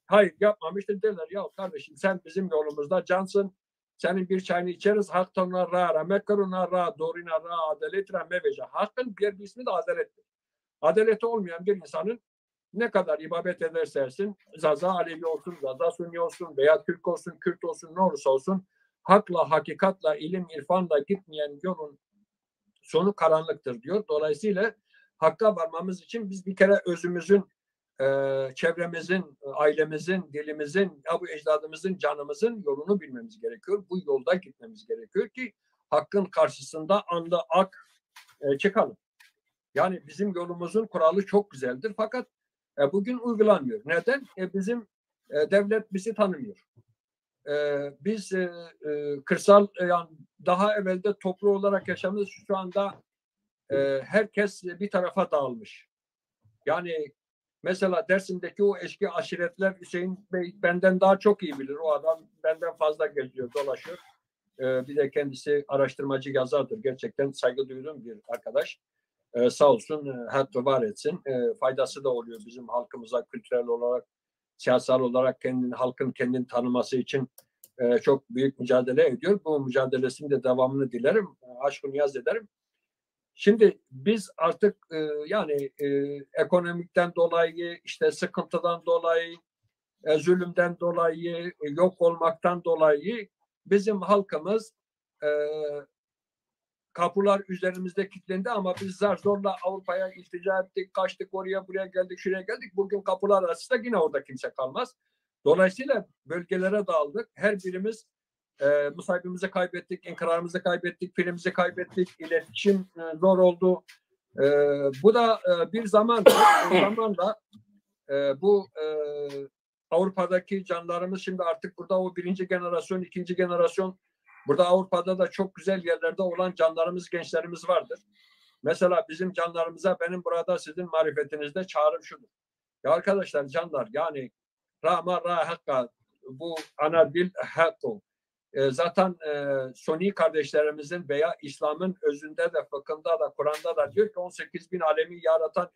Hayır, yapmamıştır derler. Ya kardeşim sen bizim yolumuzda cansın. Senin bir çayını içeriz. Hakkına ra, mekaruna ra, doğruna ra, adaletre meveca. Hakkın bir ismi de adalettir. Adaleti olmayan bir insanın ne kadar ibadet ederse etsin, Zaza Alevi olsun, Zaza Sunni olsun veya Türk olsun, Kürt olsun, ne olursa olsun, hakla, hakikatla, ilim, irfanla gitmeyen yolun sonu karanlıktır diyor. Dolayısıyla hakka varmamız için biz bir kere özümüzün, çevremizin, ailemizin, dilimizin, abu ecdadımızın, canımızın yolunu bilmemiz gerekiyor. Bu yolda gitmemiz gerekiyor ki hakkın karşısında anda ak çıkalım. Yani bizim yolumuzun kuralı çok güzeldir fakat bugün uygulanmıyor. Neden? Bizim devlet bizi tanımıyor. Biz kırsal, yani daha evvelde toplu olarak yaşamımız, şu anda herkes bir tarafa dağılmış. Yani Mesela Dersim'deki o eski aşiretler Hüseyin Bey benden daha çok iyi bilir. O adam benden fazla geziyor, dolaşıyor. Bir de kendisi araştırmacı, yazardır. Gerçekten saygı duyduğum bir arkadaş. Sağ olsun, hakkı var etsin. Faydası da oluyor bizim halkımıza kültürel olarak, siyasal olarak halkın kendini tanıması için çok büyük mücadele ediyor. Bu mücadelesinin de devamını dilerim. Aşkı niyaz ederim. Şimdi biz artık yani ekonomikten dolayı, işte sıkıntıdan dolayı, zulümden dolayı, yok olmaktan dolayı bizim halkımız kapılar üzerimizde kilitlendi ama biz zar zorla Avrupa'ya iltica ettik, kaçtık, oraya buraya geldik, şuraya geldik. Bugün kapılar açılsa yine orada kimse kalmaz. Dolayısıyla bölgelere dağıldık. Her birimiz musahibimizi kaybettik, inkararımızı kaybettik, filmimizi kaybettik, iletişim zor oldu. Bu da bir zamanla bu Avrupa'daki canlarımız şimdi artık burada o birinci generasyon, ikinci generasyon, burada Avrupa'da da çok güzel yerlerde olan canlarımız, gençlerimiz vardır. Mesela bizim canlarımıza benim burada sizin marifetinizde çağrım şudur. Ya arkadaşlar, canlar, yani Rama Ra Hakka, bu ana dil Hakku. Zaten Suni kardeşlerimizin veya İslam'ın özünde de, fıkhında da, Kur'an'da da diyor ki 18 bin alemi yaratan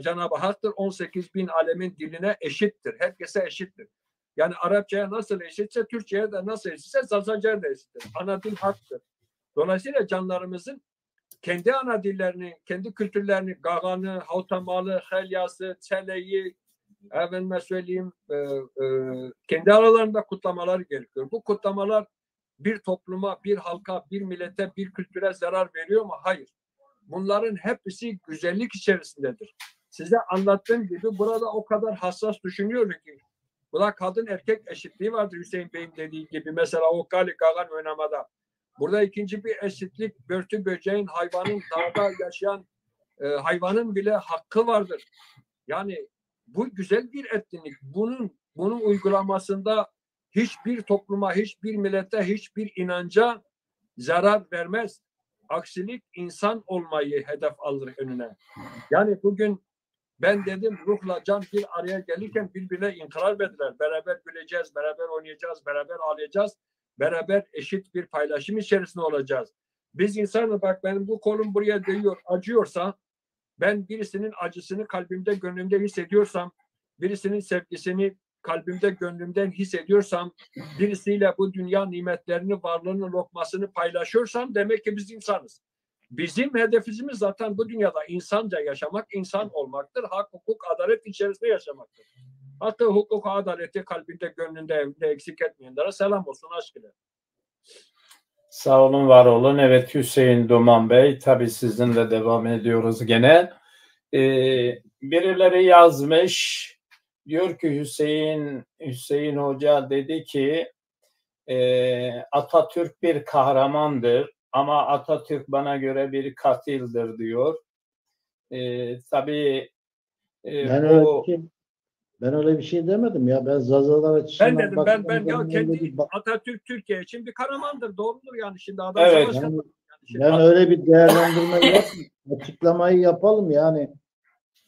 Cenab-ı Hak'tır. 18 bin alemin diline eşittir. Herkese eşittir. Yani Arapçaya nasıl eşitse Türkçe'ye de nasıl eşitse Zazaca'ya da eşittir. Ana dil haktır. Dolayısıyla canlarımızın kendi ana dillerini, kendi kültürlerini, Gagan'ı, Havtamalı, Helyas'ı, Çele'yi, efendime söyleyeyim, kendi aralarında kutlamaları gerekiyor. Bu kutlamalar bir topluma, bir halka, bir millete, bir kültüre zarar veriyor mu? Hayır. Bunların hepsi güzellik içerisindedir. Size anlattığım gibi burada o kadar hassas düşünüyorum ki, burada kadın erkek eşitliği vardır Hüseyin Bey'in dediği gibi. Mesela o Gali Gagan oynamada. Burada ikinci bir eşitlik, börtü böceğin, hayvanın, dağda yaşayan hayvanın bile hakkı vardır. Yani bu güzel bir etkinlik. Bunun uygulamasında hiçbir topluma, hiçbir millete, hiçbir inanca zarar vermez. Aksilik insan olmayı hedef alır önüne. Yani bugün ben dedim, ruhla can bir araya gelirken birbirine inkılap verdiler. Beraber güleceğiz, beraber oynayacağız, beraber ağlayacağız, beraber eşit bir paylaşım içerisinde olacağız. Biz insanız, bak benim bu kolum buraya değiyor, acıyorsa, ben birisinin acısını kalbimde, gönlümde hissediyorsam, birisinin sevgisini kalbimde, gönlümden hissediyorsam, birisiyle bu dünya nimetlerini, varlığını, lokmasını paylaşıyorsam, demek ki biz insanız. Bizim hedefimiz zaten bu dünyada insanca yaşamak, insan olmaktır. Hak, hukuk, adalet içerisinde yaşamaktır. Hakkı, hukuk, adaleti kalbinde, gönlünde, evinde eksik etmeyenlere selam olsun, aşk ile. Sağ olun, var olun. Evet Hüseyin Duman Bey, tabii sizinle devam ediyoruz gene. Birileri yazmış, diyor ki Hüseyin Hoca dedi ki Atatürk bir kahramandır ama Atatürk bana göre bir katildir diyor. Tabii ben öyle bir şey demedim ya. Ben Zazalar açısından ben dedim, ben ya kendi Atatürk Türkiye için bir kahramandır. Doğrudur yani, şimdi adam evet. Ben öyle bir değerlendirme açıklamayı yapalım yani.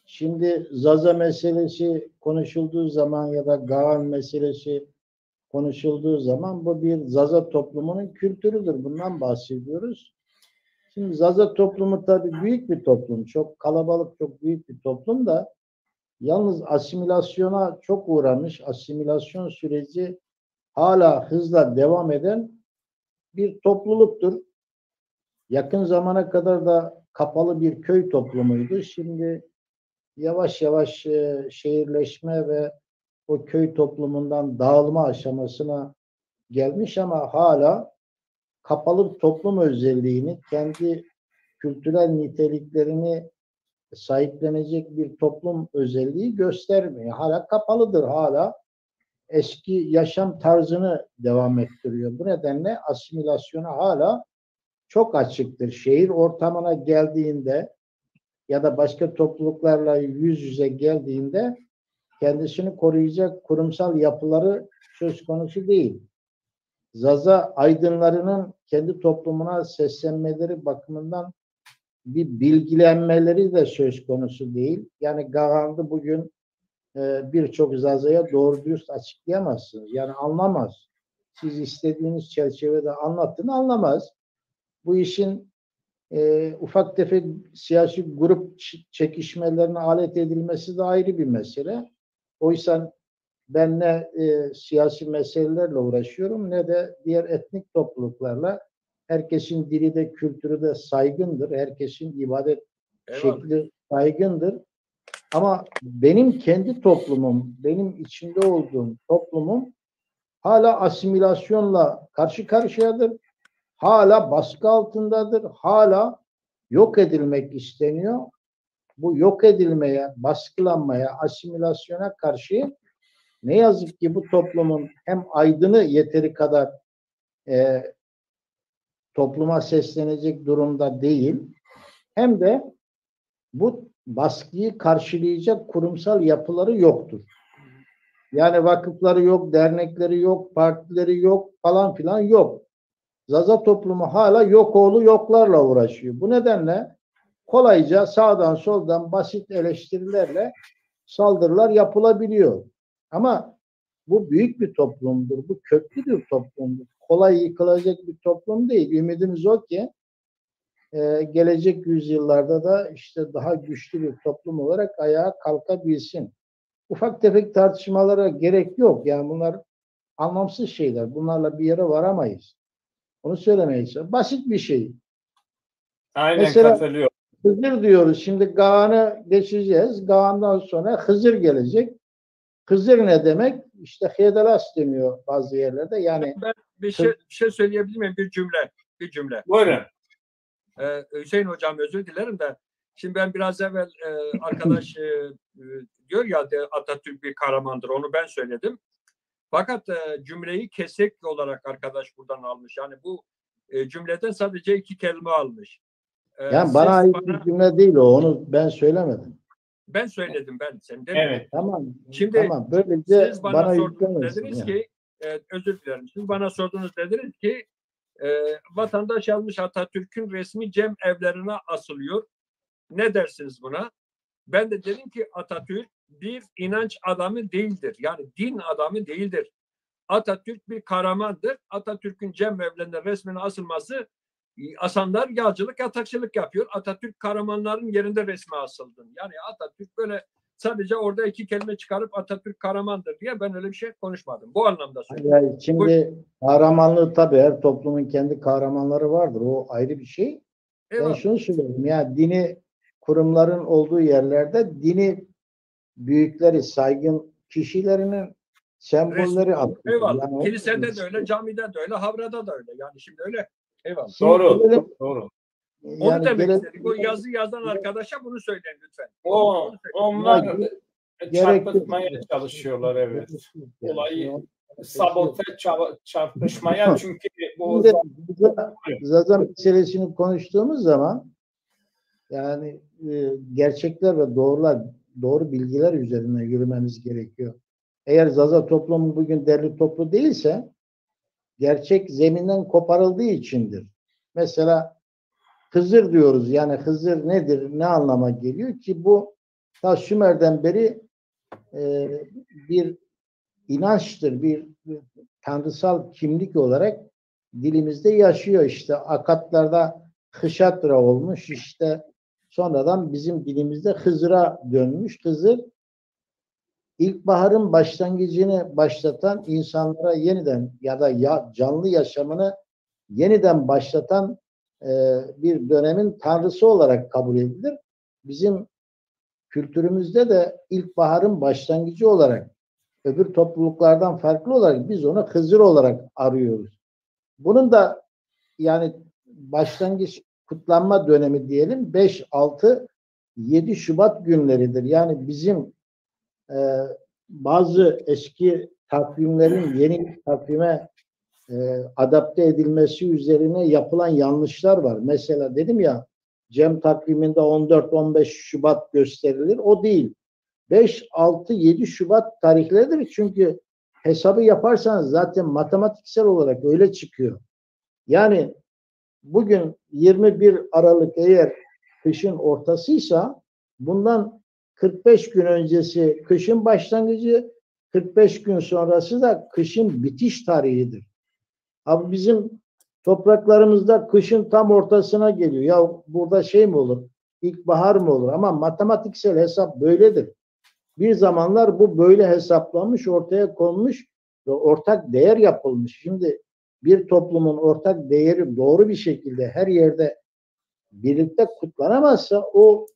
Şimdi Zaza meselesi konuşulduğu zaman ya da Gavan meselesi konuşulduğu zaman bu bir Zaza toplumunun kültürüdür. Bundan bahsediyoruz. Şimdi Zaza toplumu tabii büyük bir toplum. Çok kalabalık, çok büyük bir toplum da yalnız asimilasyona çok uğramış. Asimilasyon süreci hala hızla devam eden bir topluluktur. Yakın zamana kadar da kapalı bir köy toplumuydu. Şimdi yavaş yavaş şehirleşme ve o köy toplumundan dağılma aşamasına gelmiş ama hala kapalı toplum özelliğini, kendi kültürel niteliklerini sahiplenecek bir toplum özelliği göstermiyor. Hala kapalıdır, hala eski yaşam tarzını devam ettiriyor. Bu nedenle asimilasyona hala çok açıktır. Şehir ortamına geldiğinde ya da başka topluluklarla yüz yüze geldiğinde kendisini koruyacak kurumsal yapıları söz konusu değil. Zaza aydınlarının kendi toplumuna seslenmeleri bakımından bir bilgilenmeleri de söz konusu değil. Yani Gağan'da bugün birçok Zaza'ya doğru dürüst açıklayamazsınız. Yani anlamaz. Siz istediğiniz çerçevede anlattın, anlamaz. Bu işin ufak tefek siyasi grup çekişmelerine alet edilmesi de ayrı bir mesele. Oysa ben ne siyasi meselelerle uğraşıyorum ne de diğer etnik topluluklarla. Herkesin dili de kültürü de saygındır. Herkesin ibadet şekli saygındır. Ama benim kendi toplumum, benim içinde olduğum toplumum hala asimilasyonla karşı karşıyadır. Hala baskı altındadır. Hala yok edilmek isteniyor. Bu yok edilmeye, baskılanmaya, asimilasyona karşı ne yazık ki bu toplumun hem aydını yeteri kadar topluma seslenecek durumda değil, hem de bu baskıyı karşılayacak kurumsal yapıları yoktur. Yani vakıfları yok, dernekleri yok, partileri yok, falan filan yok. Zaza toplumu hala yok oğlu yoklarla uğraşıyor. Bu nedenle kolayca sağdan soldan basit eleştirilerle saldırılar yapılabiliyor. Ama bu büyük bir toplumdur. Bu köklü bir toplumdur. Kolay yıkılacak bir toplum değil. Ümidimiz o ki gelecek yüzyıllarda da işte daha güçlü bir toplum olarak ayağa kalkabilsin. Ufak tefek tartışmalara gerek yok. Yani bunlar anlamsız şeyler. Bunlarla bir yere varamayız. Onu söylemeye çalışıyorum. Basit bir şey. Aynen, mesela katılıyorum. Hızır diyoruz. Şimdi Gağan'ı geçeceğiz. Gağan'dan sonra Hızır gelecek. Hızır ne demek? İşte Hedalas deniyor bazı yerlerde. Yani ben bir şey söyleyebilir miyim? Bir cümle. Buyurun. Hüseyin Hocam, özür dilerim de şimdi ben biraz evvel arkadaş diyor ya Atatürk bir kahramandır. Onu ben söyledim. Fakat cümleyi kesik olarak arkadaş buradan almış. Yani bu cümleden sadece 2 kelime almış. yani bana ait bir cümle değil o. Onu ben söylemedim. Ben söyledim, sen demedin. Evet. Tamam. Şimdi tamam. Böylece siz bana sordunuz, yüklemesin dediniz yani. ki özür dilerim. Siz bana sordunuz, dediniz ki vatandaş yazmış Atatürk'ün resmi cem evlerine asılıyor. Ne dersiniz buna? Ben de dedim ki Atatürk bir inanç adamı değildir. Yani din adamı değildir. Atatürk bir kahramandır. Atatürk'ün cem evlerine resmine asılması, asanlar yağcılık, yatakçılık yapıyor. Atatürk kahramanların yerinde resmi asıldı. Yani Atatürk böyle sadece orada 2 kelime çıkarıp Atatürk kahramandır diye ben öyle bir şey konuşmadım. Bu anlamda söylüyorum. Yani şimdi kahramanlığı tabii her toplumun kendi kahramanları vardır. O ayrı bir şey. Eyvallah. Ben şunu söylüyorum. Ya dini kurumların olduğu yerlerde dini büyükleri, saygın kişilerinin sembolleri atılıyor. Eyvallah. Yani Kilisede de öyle, camide de öyle, havrada da öyle. Yani şimdi öyle. Eyvallah. Doğru. Gelelim, Doğru. Onu demek istedik. O yazı yazan arkadaşa bunu söyleyin lütfen. Onlar çarpıtmaya yok. çalışıyorlar, evet. Yani, Olayı sabote çarpışmaya, çünkü bu Zaza meselesini konuştuğumuz zaman yani gerçekler ve doğru bilgiler üzerine yürümemiz gerekiyor. Eğer Zaza toplumu bugün derli toplu değilse gerçek zeminden koparıldığı içindir. Mesela Hızır diyoruz. Yani Hızır nedir? Ne anlama geliyor ki bu ta Sümer'den beri bir inançtır. Bir tanrısal kimlik olarak dilimizde yaşıyor. İşte Akatlarda Hışatra olmuş. İşte sonradan bizim dilimizde Hızır'a dönmüş. Hızır ilkbaharın başlangıcını başlatan, insanlara yeniden ya da canlı yaşamını yeniden başlatan bir dönemin tanrısı olarak kabul edilir. Bizim kültürümüzde de ilkbaharın başlangıcı olarak, öbür topluluklardan farklı olarak biz onu Hızır olarak arıyoruz. Bunun da yani başlangıç kutlanma dönemi diyelim 5, 6, 7 Şubat günleridir. Yani bizim bazı eski takvimlerin yeni takvime adapte edilmesi üzerine yapılan yanlışlar var. Mesela dedim ya Cem takviminde 14-15 Şubat gösterilir. O değil. 5, 6, 7 Şubat tarihleridir. Çünkü hesabı yaparsanız zaten matematiksel olarak öyle çıkıyor. Yani bugün 21 Aralık eğer kışın ortasıysa bundan 45 gün öncesi kışın başlangıcı, 45 gün sonrası da kışın bitiş tarihidir. Abi bizim topraklarımızda kışın tam ortasına geliyor. Ya burada şey mi olur? İlkbahar mı olur? Ama matematiksel hesap böyledir. Bir zamanlar bu böyle hesaplanmış, ortaya konmuş ve ortak değer yapılmış. Şimdi bir toplumun ortak değeri doğru bir şekilde her yerde birlikte kutlanamazsa o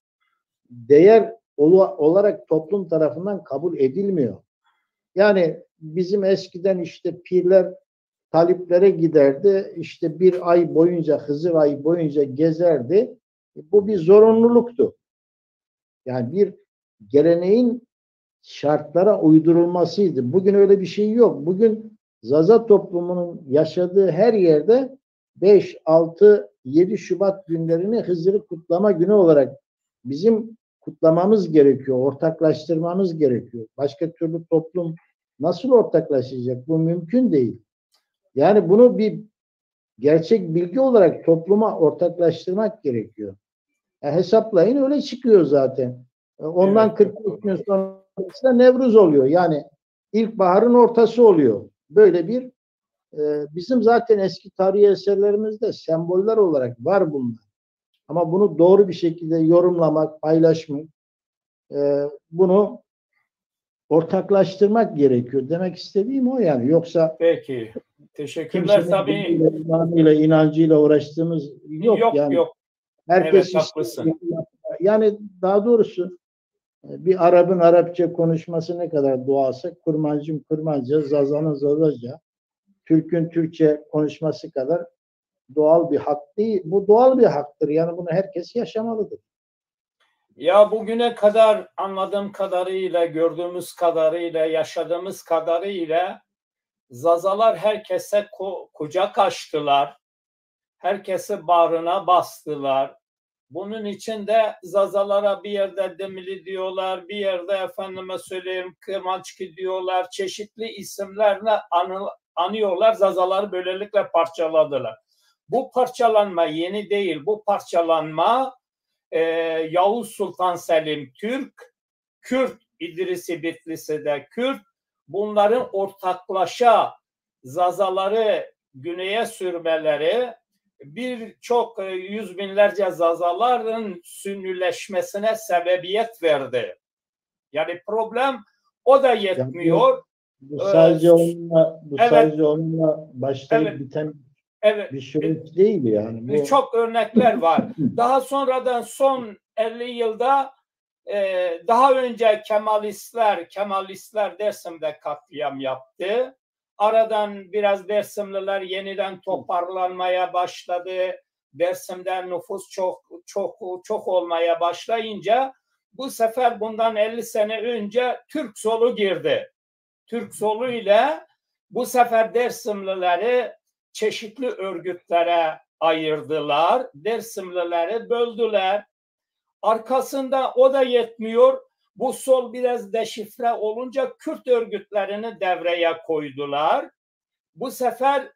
değer olarak toplum tarafından kabul edilmiyor. Yani bizim eskiden işte pirler taliplere giderdi. İşte bir ay boyunca, Hızır ayı boyunca gezerdi. Bu bir zorunluluktu. Yani bir geleneğin şartlara uydurulmasıydı. Bugün öyle bir şey yok. Bugün Zaza toplumunun yaşadığı her yerde 5, 6, 7 Şubat günlerini Hızır'ı kutlama günü olarak bizim kutlamamız gerekiyor. Ortaklaştırmamız gerekiyor. Başka türlü toplum nasıl ortaklaşacak? Bu mümkün değil. Yani bunu bir gerçek bilgi olarak topluma ortaklaştırmak gerekiyor. Yani hesaplayın öyle çıkıyor zaten. Ondan evet, 40 gün sonrası da Nevruz oluyor. Yani ilkbaharın ortası oluyor. Böyle bir bizim zaten eski tarihi eserlerimizde semboller olarak var bunlar. Ama bunu doğru bir şekilde yorumlamak, paylaşmak, bunu ortaklaştırmak gerekiyor. Demek istediğim o yani. Yoksa peki. Teşekkürler tabii. İmanıyla, inancıyla uğraştığımız yok. Yani. Yok. Herkes evet, haklısın. Yani daha doğrusu bir Arap'ın Arapça konuşması ne kadar doğalsa kurmancım kurmanca, zazanın zazaca, Türk'ün Türkçe konuşması kadar doğal bir hak değil. Bu doğal bir haktır. Yani bunu herkes yaşamalıdır. Ya bugüne kadar anladığım kadarıyla, gördüğümüz kadarıyla, yaşadığımız kadarıyla Zazalar herkese kucak açtılar. Herkesi bağrına bastılar. Bunun için de Zazalara bir yerde Demili diyorlar, bir yerde efendime söyleyeyim Kırmançki diyorlar. Çeşitli isimlerle anıyorlar. Zazaları böylelikle parçaladılar. Bu parçalanma yeni değil. Bu parçalanma Yavuz Sultan Selim Türk, Kürt İdrisi Bitlisi de Kürt, bunların ortaklaşa Zazaları güneye sürmeleri birçok yüz binlerce Zazaların Sünnileşmesine sebebiyet verdi. Yani problem o da yetmiyor. Yani bu sadece onunla başlayıp biten bir süreç değil yani. Bu... Çok örnekler var. Daha sonradan son 50 yılda daha önce Kemalistler Dersim'de katliam yaptı. Aradan biraz Dersimliler yeniden toparlanmaya başladı. Dersim'de nüfus çok olmaya başlayınca bu sefer bundan 50 sene önce Türk solu girdi. Türk solu ile bu sefer Dersimlileri çeşitli örgütlere ayırdılar. Dersimlileri böldüler. Arkasında o da yetmiyor. Bu sol biraz deşifre olunca Kürt örgütlerini devreye koydular. Bu sefer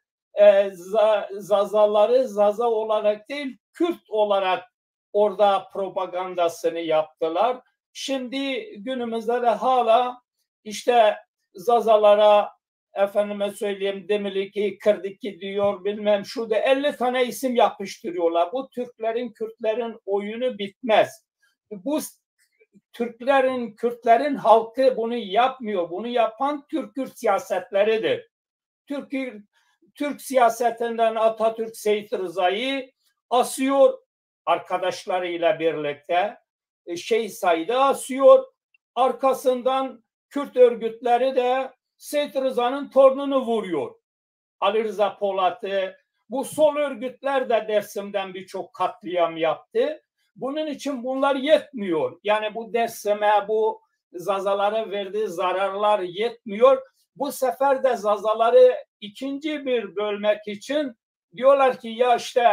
Zazaları Zaza olarak değil Kürt olarak orada propagandasını yaptılar. Şimdi günümüzde de hala işte Zazalara efendime söyleyeyim Demiriki, Kırdiki diyor bilmem şurada 50 tane isim yapıştırıyorlar. Bu Türklerin, Kürtlerin oyunu bitmez. Bu Kürtlerin halkı bunu yapmıyor. Bunu yapan Türk siyasetleridir. Türk siyasetinden Atatürk Seyit Rıza'yı asıyor arkadaşlarıyla birlikte. Şeyh Said'i asıyor. Arkasından Kürt örgütleri de Seyit Rıza'nın torununu vuruyor. Ali Rıza Polat'ı. Bu sol örgütler de Dersim'den birçok katliam yaptı. Bunun için bunlar yetmiyor. Yani bu Dersim'e, bu Zazalara verdiği zararlar yetmiyor. Bu sefer de Zazaları ikinci bir bölmek için diyorlar ki ya işte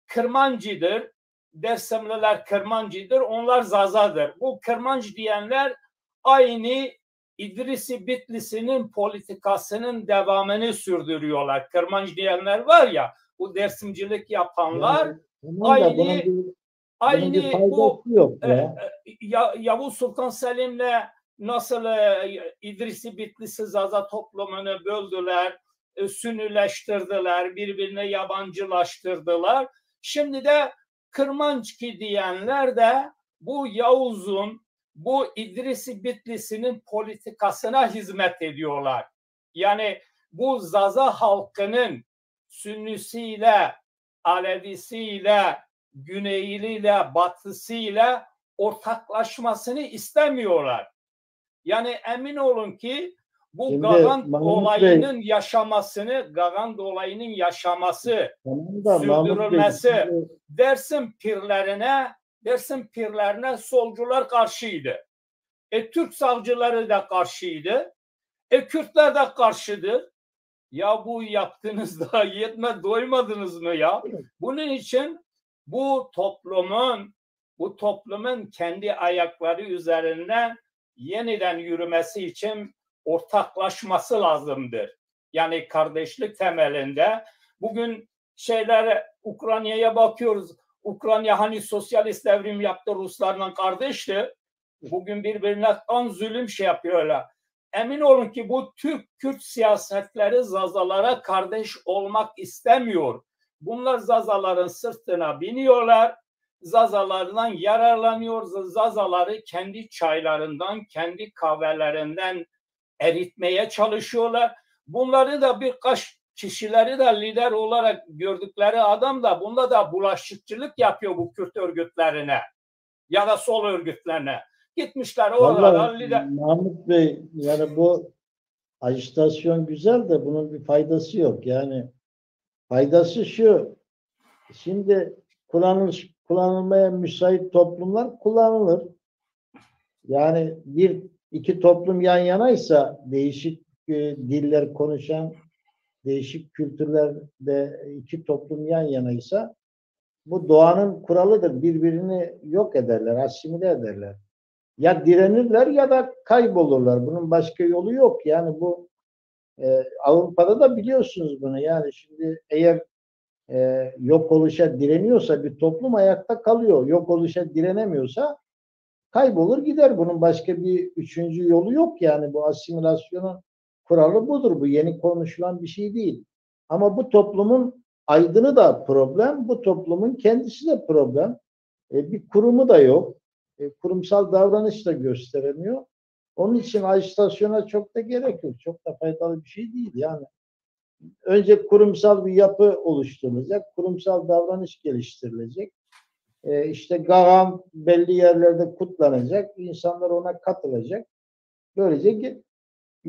Kırmancıdır. Dersimliler Kırmancıdır. Onlar Zazadır. Bu Kırmancı diyenler aynı İdrisi Bitlisi'nin politikasının devamını sürdürüyorlar. Kırmancı diyenler var ya, bu dersimcilik yapanlar Bunun bir aynı faydası bu yok ya. Yavuz Sultan Selim'le nasıl İdrisi Bitlisi Zaza toplumunu böldüler, Sünnileştirdiler, birbirine yabancılaştırdılar. Şimdi de Kırmançki diyenler de bu Yavuz'un, bu İdrisi Bitlisi'nin politikasına hizmet ediyorlar. Yani bu Zaza halkının Sünnisiyle, Alevisiyle, Güneyliyle, Batısıyla ortaklaşmasını istemiyorlar. Yani emin olun ki bu Şimdi Gagant Mahmut Bey, olayının yaşaması, tamam da Mahmut Bey, sürdürülmesi, şimdi dersin pirlerine solcular karşıydı. Türk savcıları da karşıydı. Kürtler de karşıdır. Ya bu yaptığınız da yetmez, doymadınız mı ya? Bunun için bu toplumun kendi ayakları üzerinden yeniden yürümesi için ortaklaşması lazımdır. Yani kardeşlik temelinde. Bugün Ukrayna'ya bakıyoruz. Ukrayna hani sosyalist devrim yaptı, Ruslarla kardeşti. Bugün birbirine kan zulüm yapıyorlar. Emin olun ki bu Türk-Kürt siyasetleri Zazalara kardeş olmak istemiyor. Bunlar Zazaların sırtına biniyorlar. Zazalardan yararlanıyor. Zazaları kendi çaylarından, kendi kahvelerinden eritmeye çalışıyorlar. Bunları da birkaç kişileri de lider olarak gördükleri adam da bunda da bulaşıkçılık yapıyor bu Kürt örgütlerine ya da sol örgütlerine. Gitmişler oralara lider. Mahmut Bey, yani bu ajitasyon güzel de bunun bir faydası yok. Yani faydası şu: şimdi kullanılmaya müsait toplumlar kullanılır. Yani iki toplum yan yanaysa, değişik diller konuşan, değişik kültürlerde iki toplum yan yanaysa, bu doğanın kuralıdır. Birbirini yok ederler, asimile ederler. Ya direnirler ya da kaybolurlar. Bunun başka yolu yok. Yani bu Avrupa'da da biliyorsunuz bunu. Yani şimdi eğer yok oluşa direniyorsa bir toplum ayakta kalıyor. Yok oluşa direnemiyorsa kaybolur gider. Bunun başka bir üçüncü yolu yok. Yani bu asimilasyonun kuralı budur. Bu yeni konuşulan bir şey değil. Ama bu toplumun aydını da problem. Bu toplumun kendisi de problem. Bir kurumu da yok. Kurumsal davranış da gösteremiyor. Onun için ajitasyona çok da gerek yok. Çok da faydalı bir şey değil yani. Önce kurumsal bir yapı oluşturulacak. Kurumsal davranış geliştirilecek. İşte Gagam belli yerlerde kutlanacak. İnsanlar ona katılacak. Böylece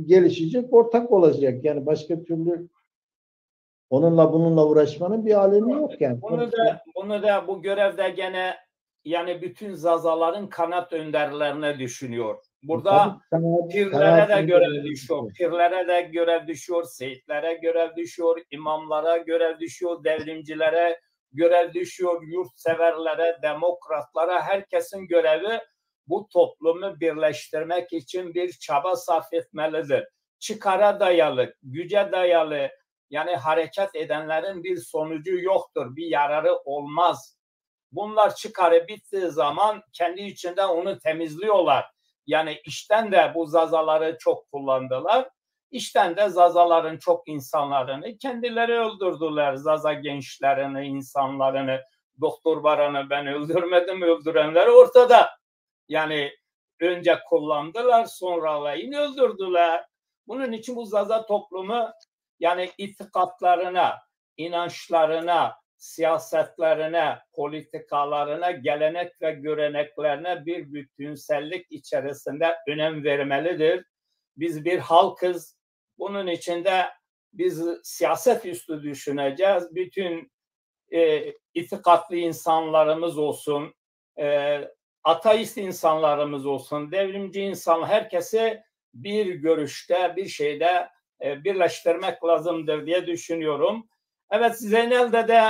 gelişecek, ortak olacak. Yani başka türlü onunla bununla uğraşmanın bir alemi yok yani. Bunu da bu görevde gene yani bütün Zazaların kanat önderlerine düşünüyor. Burada pirlere de görev düşüyor. Pirlere de görev düşüyor, seyitlere görev düşüyor, imamlara görev düşüyor, devrimcilere görev düşüyor, yurtseverlere, demokratlara, herkesin görevi bu toplumu birleştirmek için bir çaba sarf etmelidir. Çıkara dayalı, güce dayalı, yani hareket edenlerin bir sonucu yoktur, bir yararı olmaz. Bunlar çıkarı bittiği zaman kendi içinde onu temizliyorlar. Yani işten de bu Zazaları çok kullandılar. İşten de Zazaların çok insanlarını kendileri öldürdüler. Zaza gençlerini, insanlarını. Doktor Baran'ı ben öldürmedim, öldürenler ortada. Yani önce kullandılar, sonra alayını öldürdüler. Bunun için bu Zaza toplumu yani itikatlarına, inançlarına, siyasetlerine, politikalarına, gelenek ve göreneklerine bir bütünsellik içerisinde önem vermelidir. Biz bir halkız. Bunun içinde biz siyaset üstü düşüneceğiz. Bütün itikatlı insanlarımız olsun, ateist insanlarımız olsun, devrimci insanlar, herkesi bir görüşte, bir şeyde birleştirmek lazımdır diye düşünüyorum. Evet, Zeynel'de de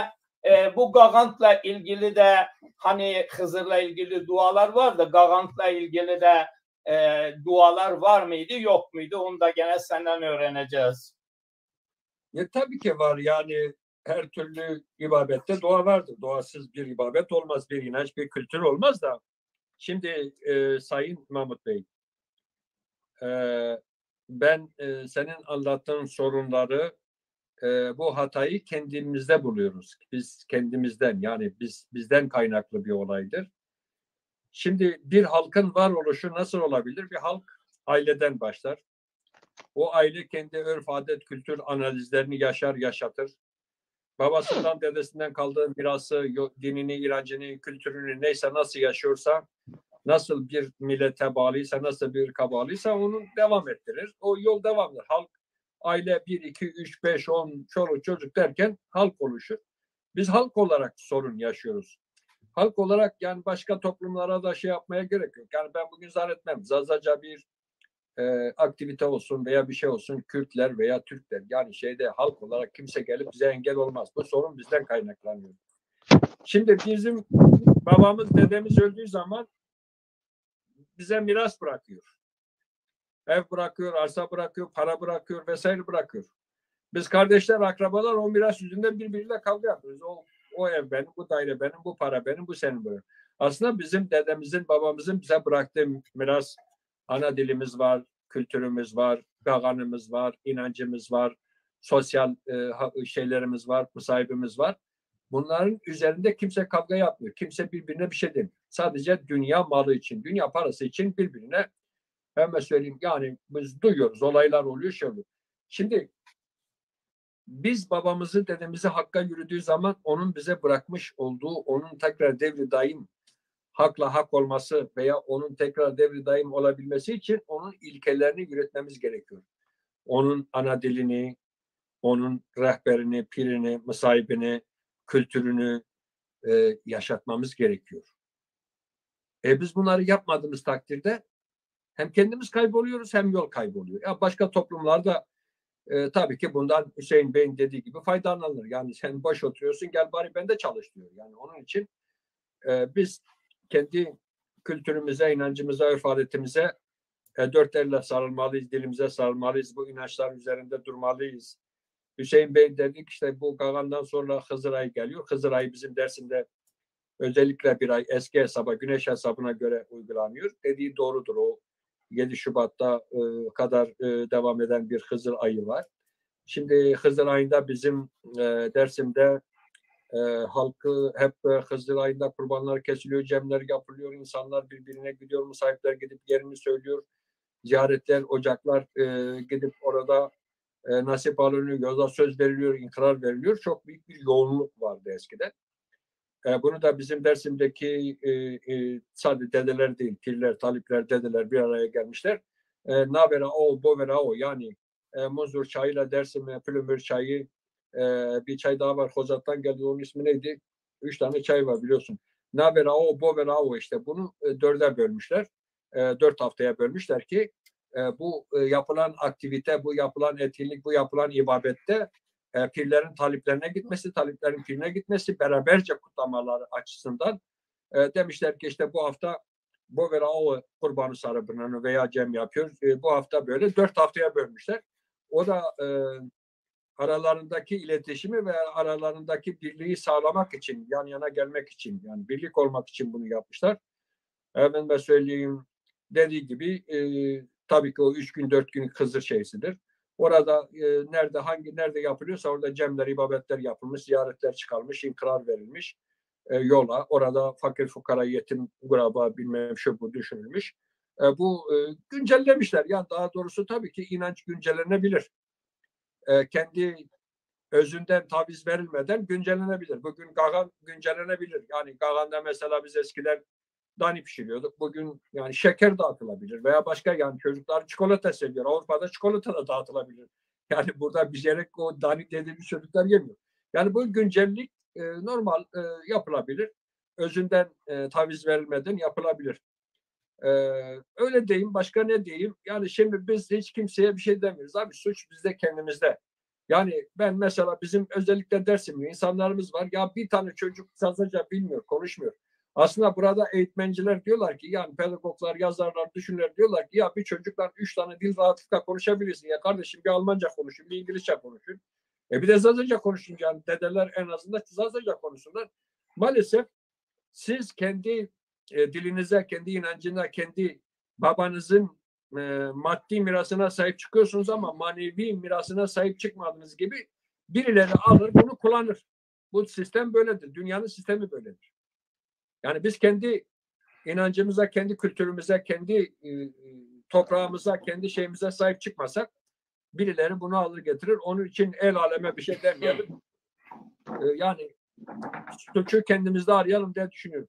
bu Gagant'la ilgili de hani Hızır'la ilgili dualar vardı. Gagant'la ilgili de dualar var mıydı, yok muydu? Onu da gene senden öğreneceğiz. Tabii ki var. Yani her türlü ibadette dua vardır. Duasız bir ibadet olmaz, bir inanç, bir kültür olmaz da. Şimdi Sayın Mahmut Bey, ben senin anlattığın sorunları, bu hatayı kendimizde buluyoruz. Biz kendimizden, yani bizden kaynaklı bir olaydır. Şimdi bir halkın varoluşu nasıl olabilir? Bir halk aileden başlar. O aile kendi örf, adet, kültür analizlerini yaşatır. Babasından, dedesinden kaldığı mirası, dinini, inancını, kültürünü neyse nasıl yaşıyorsa, nasıl bir millete bağlıysa, nasıl bir ırka bağlıysa onu devam ettirir. O yol devamdır. Halk, aile 1, 2, 3, 5, 10 çoluk çocuk derken halk oluşur. Biz halk olarak sorun yaşıyoruz. Halk olarak yani başka toplumlara da şey yapmaya gerek yok. Yani ben bugün zannetmem. Zazaca bir aktivite olsun veya bir şey olsun, Kürtler veya Türkler, yani şeyde halk olarak kimse gelip bize engel olmaz. Bu sorun bizden kaynaklanıyor. Şimdi bizim babamız, dedemiz öldüğü zaman bize miras bırakıyor. Ev bırakıyor, arsa bırakıyor, para bırakıyor vesaire bırakıyor. Biz kardeşler, akrabalar o miras yüzünden birbiriyle kavga yapıyoruz. O ev benim, bu daire benim, bu para benim, bu senin böyle. Aslında bizim dedemizin, babamızın bize bıraktığı miras, ana dilimiz var, kültürümüz var, gaganımız var, inancımız var, sosyal şeylerimiz var, musahibimiz var. Bunların üzerinde kimse kavga yapmıyor. Kimse birbirine bir şey demiyor. Sadece dünya malı için, dünya parası için birbirine, hemen söyleyeyim, yani biz duyuyoruz, olaylar oluyor, şey oluyor. Şimdi biz babamızı, dedemizi hakka yürüdüğü zaman onun bize bırakmış olduğu, onun tekrar devri daim hakla hak olması veya onun tekrar devri daim olabilmesi için onun ilkelerini yürütmemiz gerekiyor. Onun ana dilini, onun rehberini, pirini, musahibini, kültürünü yaşatmamız gerekiyor. Biz bunları yapmadığımız takdirde hem kendimiz kayboluyoruz hem yol kayboluyor. Ya başka toplumlarda tabii ki bundan Hüseyin Bey'in dediği gibi faydalanılır. Yani sen boş oturuyorsun, gel bari ben de çalış diyor. Yani onun için biz kendi kültürümüze, inancımıza, örf adetimize dört elle sarılmalıyız, dilimize sarılmalıyız. Bu inançlar üzerinde durmalıyız. Hüseyin Bey dedik, işte bu Gagan'dan sonra Hızır ayı geliyor. Hızır ayı bizim Dersim'de özellikle bir ay eski hesaba, güneş hesabına göre uygulanıyor. Dediği doğrudur. O 7 Şubat'ta kadar devam eden bir Hızır ayı var. Şimdi Hızır ayında bizim Dersim'de halkı hep Hızır ayında kurbanlar kesiliyor, cemler yapılıyor, insanlar birbirine gidiyor, musahipler gidip yerini söylüyor, ziyaretler, ocaklar gidip orada nasip alınıyor, yoza söz veriliyor, inkrar veriliyor. Çok büyük bir yoğunluk vardı eskiden. Bunu da bizim Dersim'deki sadece dedeler değil, pirler, talipler, dedeler bir araya gelmişler. Navera o, bovera o, yani Muzur çayıyla Dersim'e Plümür çayı, bir çay daha var Hozat'tan geldi, onun ismi neydi? 3 tane çay var biliyorsun. Navera o, bovera o, işte bunu 4'e bölmüşler. 4 haftaya bölmüşler ki bu yapılan aktivite, bu yapılan etkinlik, bu yapılan ibadette pirlerin taliplerine gitmesi, taliplerin pirine gitmesi, beraberce kutlamaları açısından demişler ki işte bu hafta Bovera o kurbanı sarıbını veya cem yapıyoruz. Bu hafta böyle 4 haftaya bölmüşler. O da aralarındaki iletişimi ve aralarındaki birliği sağlamak için, yan yana gelmek için, yani birlik olmak için bunu yapmışlar. Hemen ben söyleyeyim, dediği gibi tabii ki o 3 gün 4 gün Hızır şeysidir. Orada nerede yapılıyorsa orada cemler, ibadetler yapılmış, ziyaretler çıkarılmış, inkrar verilmiş yola. Orada fakir fukara, yetim, guraba, bilmem şu bu düşünülmüş. Bu güncellemişler. Yani daha doğrusu tabii ki inanç güncellenebilir. Kendi özünden taviz verilmeden güncellenebilir. Bugün Gagan güncellenebilir. Yani Gagan'da mesela biz eskiden dani pişiriyorduk. Bugün yani şeker dağıtılabilir veya başka, yani çocuklar çikolata seviyor. Avrupa'da çikolata da dağıtılabilir. Yani burada bilerek o dani dediğimiz çocuklar yemiyor. Yani bu güncellik normal yapılabilir. Özünden taviz verilmeden yapılabilir. Öyle diyeyim, başka ne diyeyim? Yani şimdi biz hiç kimseye bir şey demiyoruz. Abi suç bizde, kendimizde. Yani ben mesela bizim özellikle Dersim'de insanlarımız var. Ya bir tane çocuk Zazaca bilmiyor, konuşmuyor. Aslında burada eğitmenciler diyorlar ki, yani pedagoglar, yazarlar, düşünürler diyorlar ki ya bir çocukla 3 tane dil rahatlıkla konuşabilirsin. Ya kardeşim bir Almanca konuşun, bir İngilizce konuşun. Bir de Zazaca konuşunca, yani dedeler en azından Zazaca konuşsunlar. Maalesef siz kendi dilinize, kendi inancına, kendi babanızın maddi mirasına sahip çıkıyorsunuz ama manevi mirasına sahip çıkmadığınız gibi birileri alır bunu kullanır. Bu sistem böyledir. Dünyanın sistemi böyledir. Yani biz kendi inancımıza, kendi kültürümüze, kendi toprağımıza, kendi şeyimize sahip çıkmasak birileri bunu alır getirir. Onun için el aleme bir şey demeyelim. Yani suçu kendimizde arayalım diye düşünüyorum.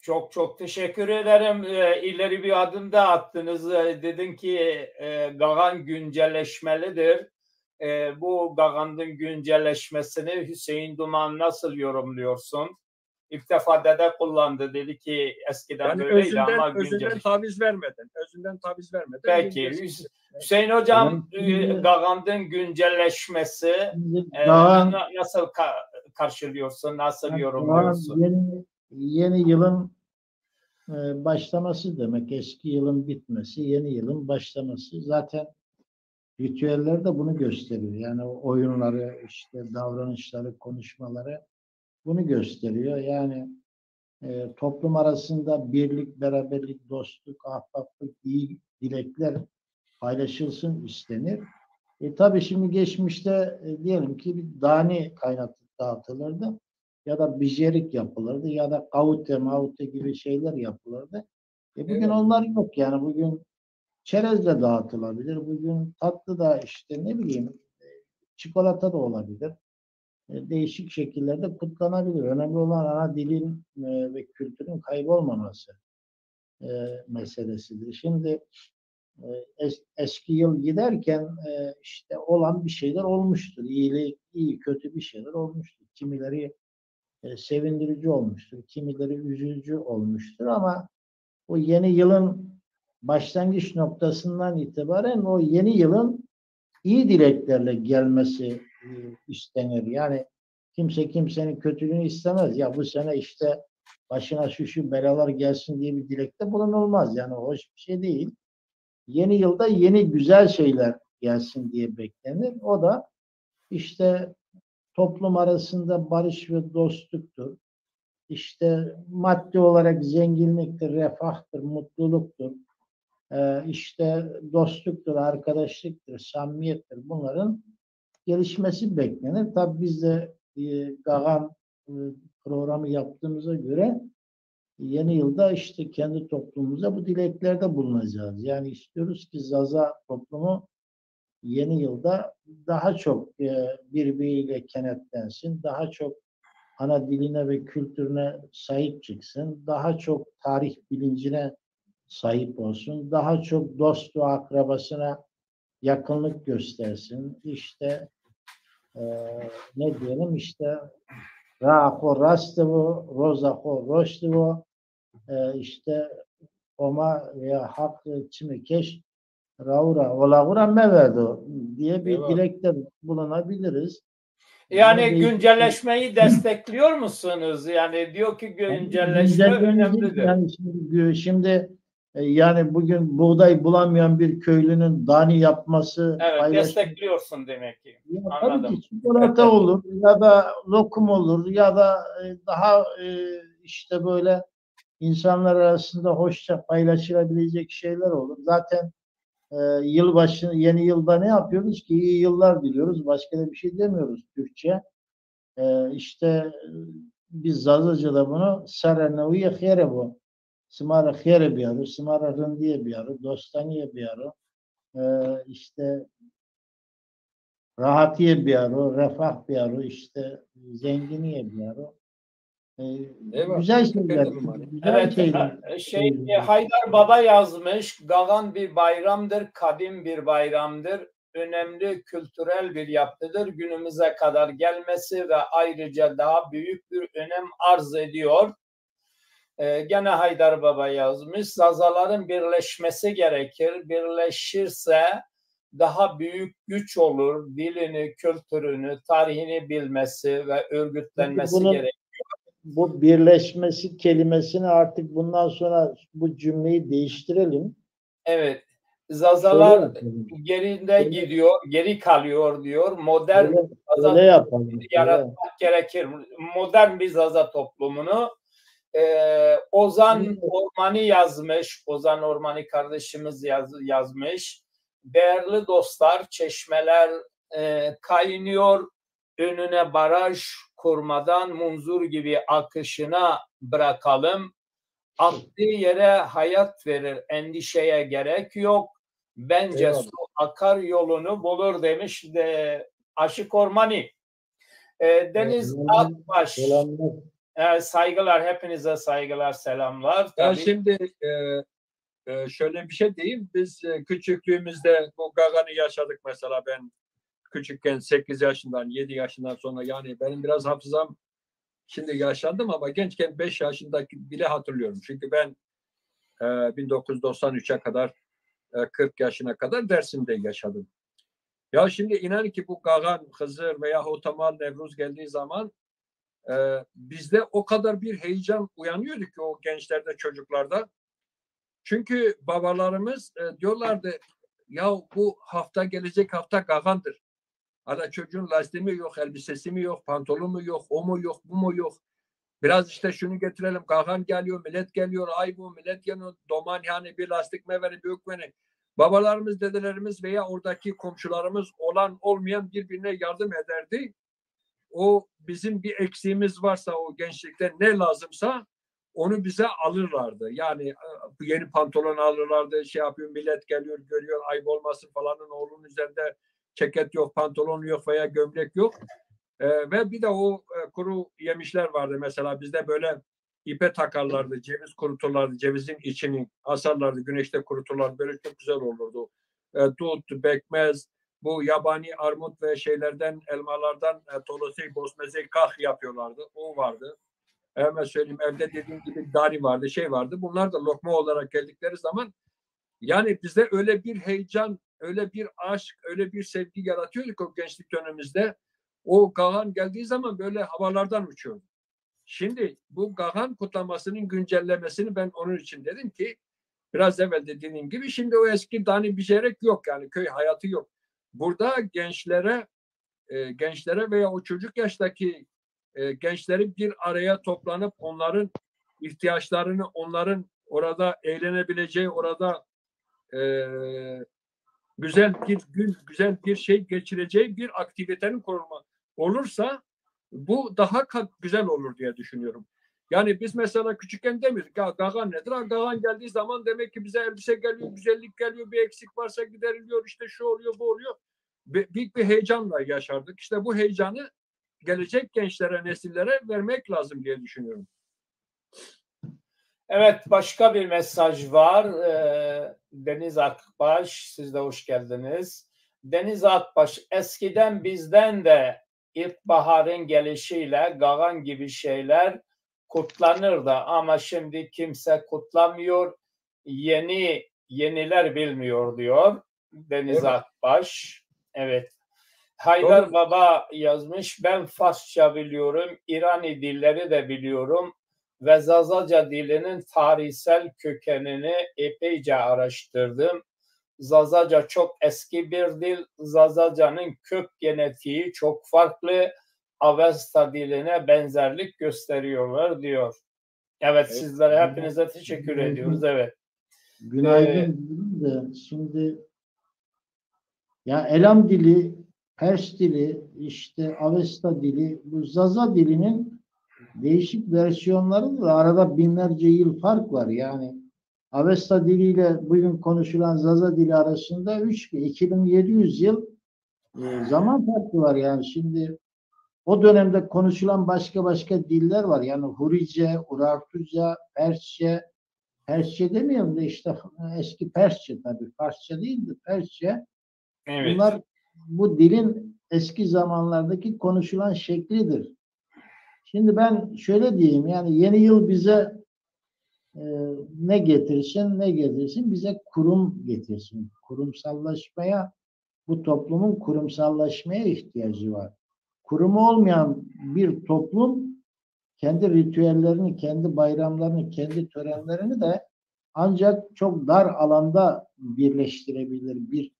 Çok çok teşekkür ederim. İleri bir adım da attınız. Dedin ki Gagan güncelleşmelidir. Bu Gagan'ın güncelleşmesini Hüseyin Duman nasıl yorumluyorsun? İlk defa dede kullandı. Dedi ki eskiden yani böyleydi ama özünden taviz vermeden. Özünden taviz vermeden. Peki. Hüseyin Hocam, Gagan'ın güncelleşmesi nasıl karşılıyorsun? Nasıl yorumluyorsun? Yeni yılın başlaması demek. Eski yılın bitmesi, yeni yılın başlaması. Zaten ritüeller de bunu gösteriyor. Yani oyunları, işte davranışları, konuşmaları bunu gösteriyor. Yani toplum arasında birlik, beraberlik, dostluk, ahbaplık, iyi dilekler paylaşılsın istenir. Tabii şimdi geçmişte diyelim ki bir dani kaynatıp dağıtılırdı ya da bijerik yapılırdı ya da kavute, mavute gibi şeyler yapılırdı. Bugün evet, onlar yok yani. Bugün çerez de dağıtılabilir. Bugün tatlı da işte ne bileyim çikolata da olabilir. Değişik şekillerde kutlanabilir. Önemli olan ana dilin ve kültürün kaybolmaması meselesidir. Şimdi eski yıl giderken işte olan bir şeyler olmuştur. İyi kötü bir şeyler olmuştur. Kimileri sevindirici olmuştur. Kimileri üzücü olmuştur ama o yeni yılın başlangıç noktasından itibaren o yeni yılın iyi dileklerle gelmesi istenir. Yani kimse kimsenin kötülüğünü istemez. Ya bu sene işte başına şu belalar gelsin diye bir dilekte bulunulmaz. Yani hoş bir şey değil. Yeni yılda yeni güzel şeyler gelsin diye beklenir. O da işte toplum arasında barış ve dostluktur. İşte maddi olarak zenginliktir, refahtır, mutluluktur. İşte dostluktur, arkadaşlıktır, samimiyettir. Bunların gelişmesi beklenir. Tabii biz de Gagan programı yaptığımıza göre yeni yılda işte kendi toplumumuza bu dileklerde bulunacağız. Yani istiyoruz ki Zaza toplumu yeni yılda daha çok birbiriyle kenetlensin, daha çok ana diline ve kültürüne sahip çıksın, daha çok tarih bilincine sahip olsun, daha çok dost ve akrabasına yakınlık göstersin. İşte ne diyelim işte Ra'ho rastevo, Rozaho roştevo, işte Oma veya Hak Çimikeş Raura Olagura Meverdo diye bir dilekte bulunabiliriz. Yani güncelleşmeyi destekliyor musunuz? Yani diyor ki güncelleşme önemlidir. Yani şimdi yani bugün buğday bulamayan bir köylünün dani yapması, evet, destekliyorsun demek ki. Ya, tabii ki çikolata olur ya da lokum olur ya da daha işte böyle insanlar arasında hoşça paylaşılabilecek şeyler olur. Zaten yılbaşı, yeni yılda ne yapıyoruz ki? İyi yıllar diliyoruz. Başka da bir şey demiyoruz Türkçe. İşte biz Zazaca'da bunu Saranaviye Khere bu. Smara Khere biyaru, Smara Rındiye biyaru, Dostaniye biyaru, işte Rahatiye biyaru, Refah biyaru, işte Zenginiye biyaru. Güzel şeyler. Güzel evet, şeyler. Haydar Baba yazmış. Gagan bir bayramdır, kadim bir bayramdır. Önemli kültürel bir yapıdır. Günümüze kadar gelmesi ve ayrıca daha büyük bir önem arz ediyor. Gene Haydar Baba yazmış. Zazaların birleşmesi gerekir. Birleşirse daha büyük güç olur. Dilini, kültürünü, tarihini bilmesi ve örgütlenmesi gerekir. Bu birleşmesi kelimesini artık bundan sonra bu cümleyi değiştirelim. Evet. Zazalar geride gidiyor, geri kalıyor diyor. Modern Zaza yaratmak gerekir. Modern bir Zaza toplumunu. Ozan Ormani yazmış. Ozan Ormani kardeşimiz yazmış. Değerli dostlar, çeşmeler kaynıyor. Önüne baraj kurmadan munzur gibi akışına bırakalım. Attığı yere hayat verir. Endişeye gerek yok. Bence su akar yolunu bulur demiş Aşık Ormani. Deniz Akbaş. Saygılar, hepinize saygılar, selamlar. Ya şimdi şöyle bir şey diyeyim. Biz küçüklüğümüzde bu Gagan'ı yaşadık mesela. Ben küçükken 8 yaşından 7 yaşından sonra, yani benim biraz hafızam şimdi yaşlandım ama gençken 5 yaşındaki bile hatırlıyorum. Çünkü ben 1993'e kadar 40 yaşına kadar Dersim'de yaşadım. Ya şimdi inan ki bu Gagan, Hızır veya Hotamal, Nevruz geldiği zaman bizde o kadar bir heyecan uyanıyordu ki o gençlerde, çocuklarda. Çünkü babalarımız diyorlardı ya bu hafta, gelecek hafta Gagan'dır. Hala çocuğun lastiği mi yok, elbisesi mi yok, pantolonu mu yok, o mu yok, bu mu yok. Biraz işte şunu getirelim, Gagan geliyor, millet geliyor, ay bu millet geliyor, doman yani bir lastik meveri, büyük meveri. Babalarımız, dedelerimiz veya oradaki komşularımız olan olmayan birbirine yardım ederdi. O bizim bir eksiğimiz varsa o gençlikte ne lazımsa onu bize alırlardı. Yani yeni pantolon alırlardı, şey yapıyor, millet geliyor, görüyor, ayıp olmasın falanın, oğlunun üzerinde ceket yok, pantolon yok veya gömlek yok. Ve bir de o kuru yemişler vardı mesela, bizde böyle ipe takarlardı, ceviz kuruturlardı, cevizin içini asarlardı, güneşte kuruturlardı, böyle çok güzel olurdu. Dut, bekmez, bu yabani armut ve şeylerden, elmalardan tolosey, bosmezey, kah yapıyorlardı. O vardı. Hemen söyleyeyim, evde dediğim gibi dari vardı, şey vardı. Bunlar da lokma olarak geldikleri zaman yani bize öyle bir heyecan, öyle bir aşk, öyle bir sevgi yaratıyorduk o gençlik dönemimizde. O Gagan geldiği zaman böyle havalardan uçuyordu. Şimdi bu Gagan kutlamasının güncellemesini ben onun için dedim ki, biraz evvel dediğim gibi şimdi o eski Dani Bicerek yok, yani köy hayatı yok. Burada gençlere veya o çocuk yaştaki gençleri bir araya toplanıp onların ihtiyaçlarını, onların orada eğlenebileceği, orada güzel bir gün, güzel bir şey geçireceği bir aktivitenin kurulma olursa bu daha güzel olur diye düşünüyorum. Yani biz mesela küçükken demiyorduk ya Gagan nedir? Gagan geldiği zaman demek ki bize elbise geliyor, güzellik geliyor, bir eksik varsa gideriliyor, işte şu oluyor, bu oluyor. Büyük bir heyecanla yaşardık. İşte bu heyecanı gelecek gençlere, nesillere vermek lazım diye düşünüyorum. Evet, başka bir mesaj var. Deniz Akbaş, siz de hoş geldiniz. Deniz Akbaş, eskiden bizden de ilkbaharın gelişiyle Gagan gibi şeyler kutlanırdı ama şimdi kimse kutlamıyor. Yeniler bilmiyor diyor Deniz evet. Akbaş. Evet. Haydar doğru. Baba yazmış, ben Farsça biliyorum, İrani dilleri de biliyorum ve Zazaca dilinin tarihsel kökenini epeyce araştırdım. Zazaca çok eski bir dil. Zazaca'nın kök genetiği çok farklı. Avesta diline benzerlik gösteriyorlar diyor. Evet, sizlere hepinize teşekkür ediyoruz. Evet. Günaydın. Şimdi ya Elam dili, Pers dili, işte Avesta dili, bu Zaza dilinin değişik versiyonları da arada binlerce yıl fark var. Yani Avesta diliyle bugün konuşulan Zaza dili arasında 2700 yıl zaman farkı var. Yani şimdi o dönemde konuşulan başka diller var. Yani Hurice, Urartuca, Persçe demiyorum da işte eski Persçe tabii. Farsça değil de Persçe. Evet. Bunlar bu dilin eski zamanlardaki konuşulan şeklidir. Şimdi ben şöyle diyeyim, yani yeni yıl bize ne getirsin bize kurum getirsin. Kurumsallaşmaya, bu toplumun kurumsallaşmaya ihtiyacı var. Kurumu olmayan bir toplum kendi ritüellerini, kendi bayramlarını, kendi törenlerini de ancak çok dar alanda birleştirebilir,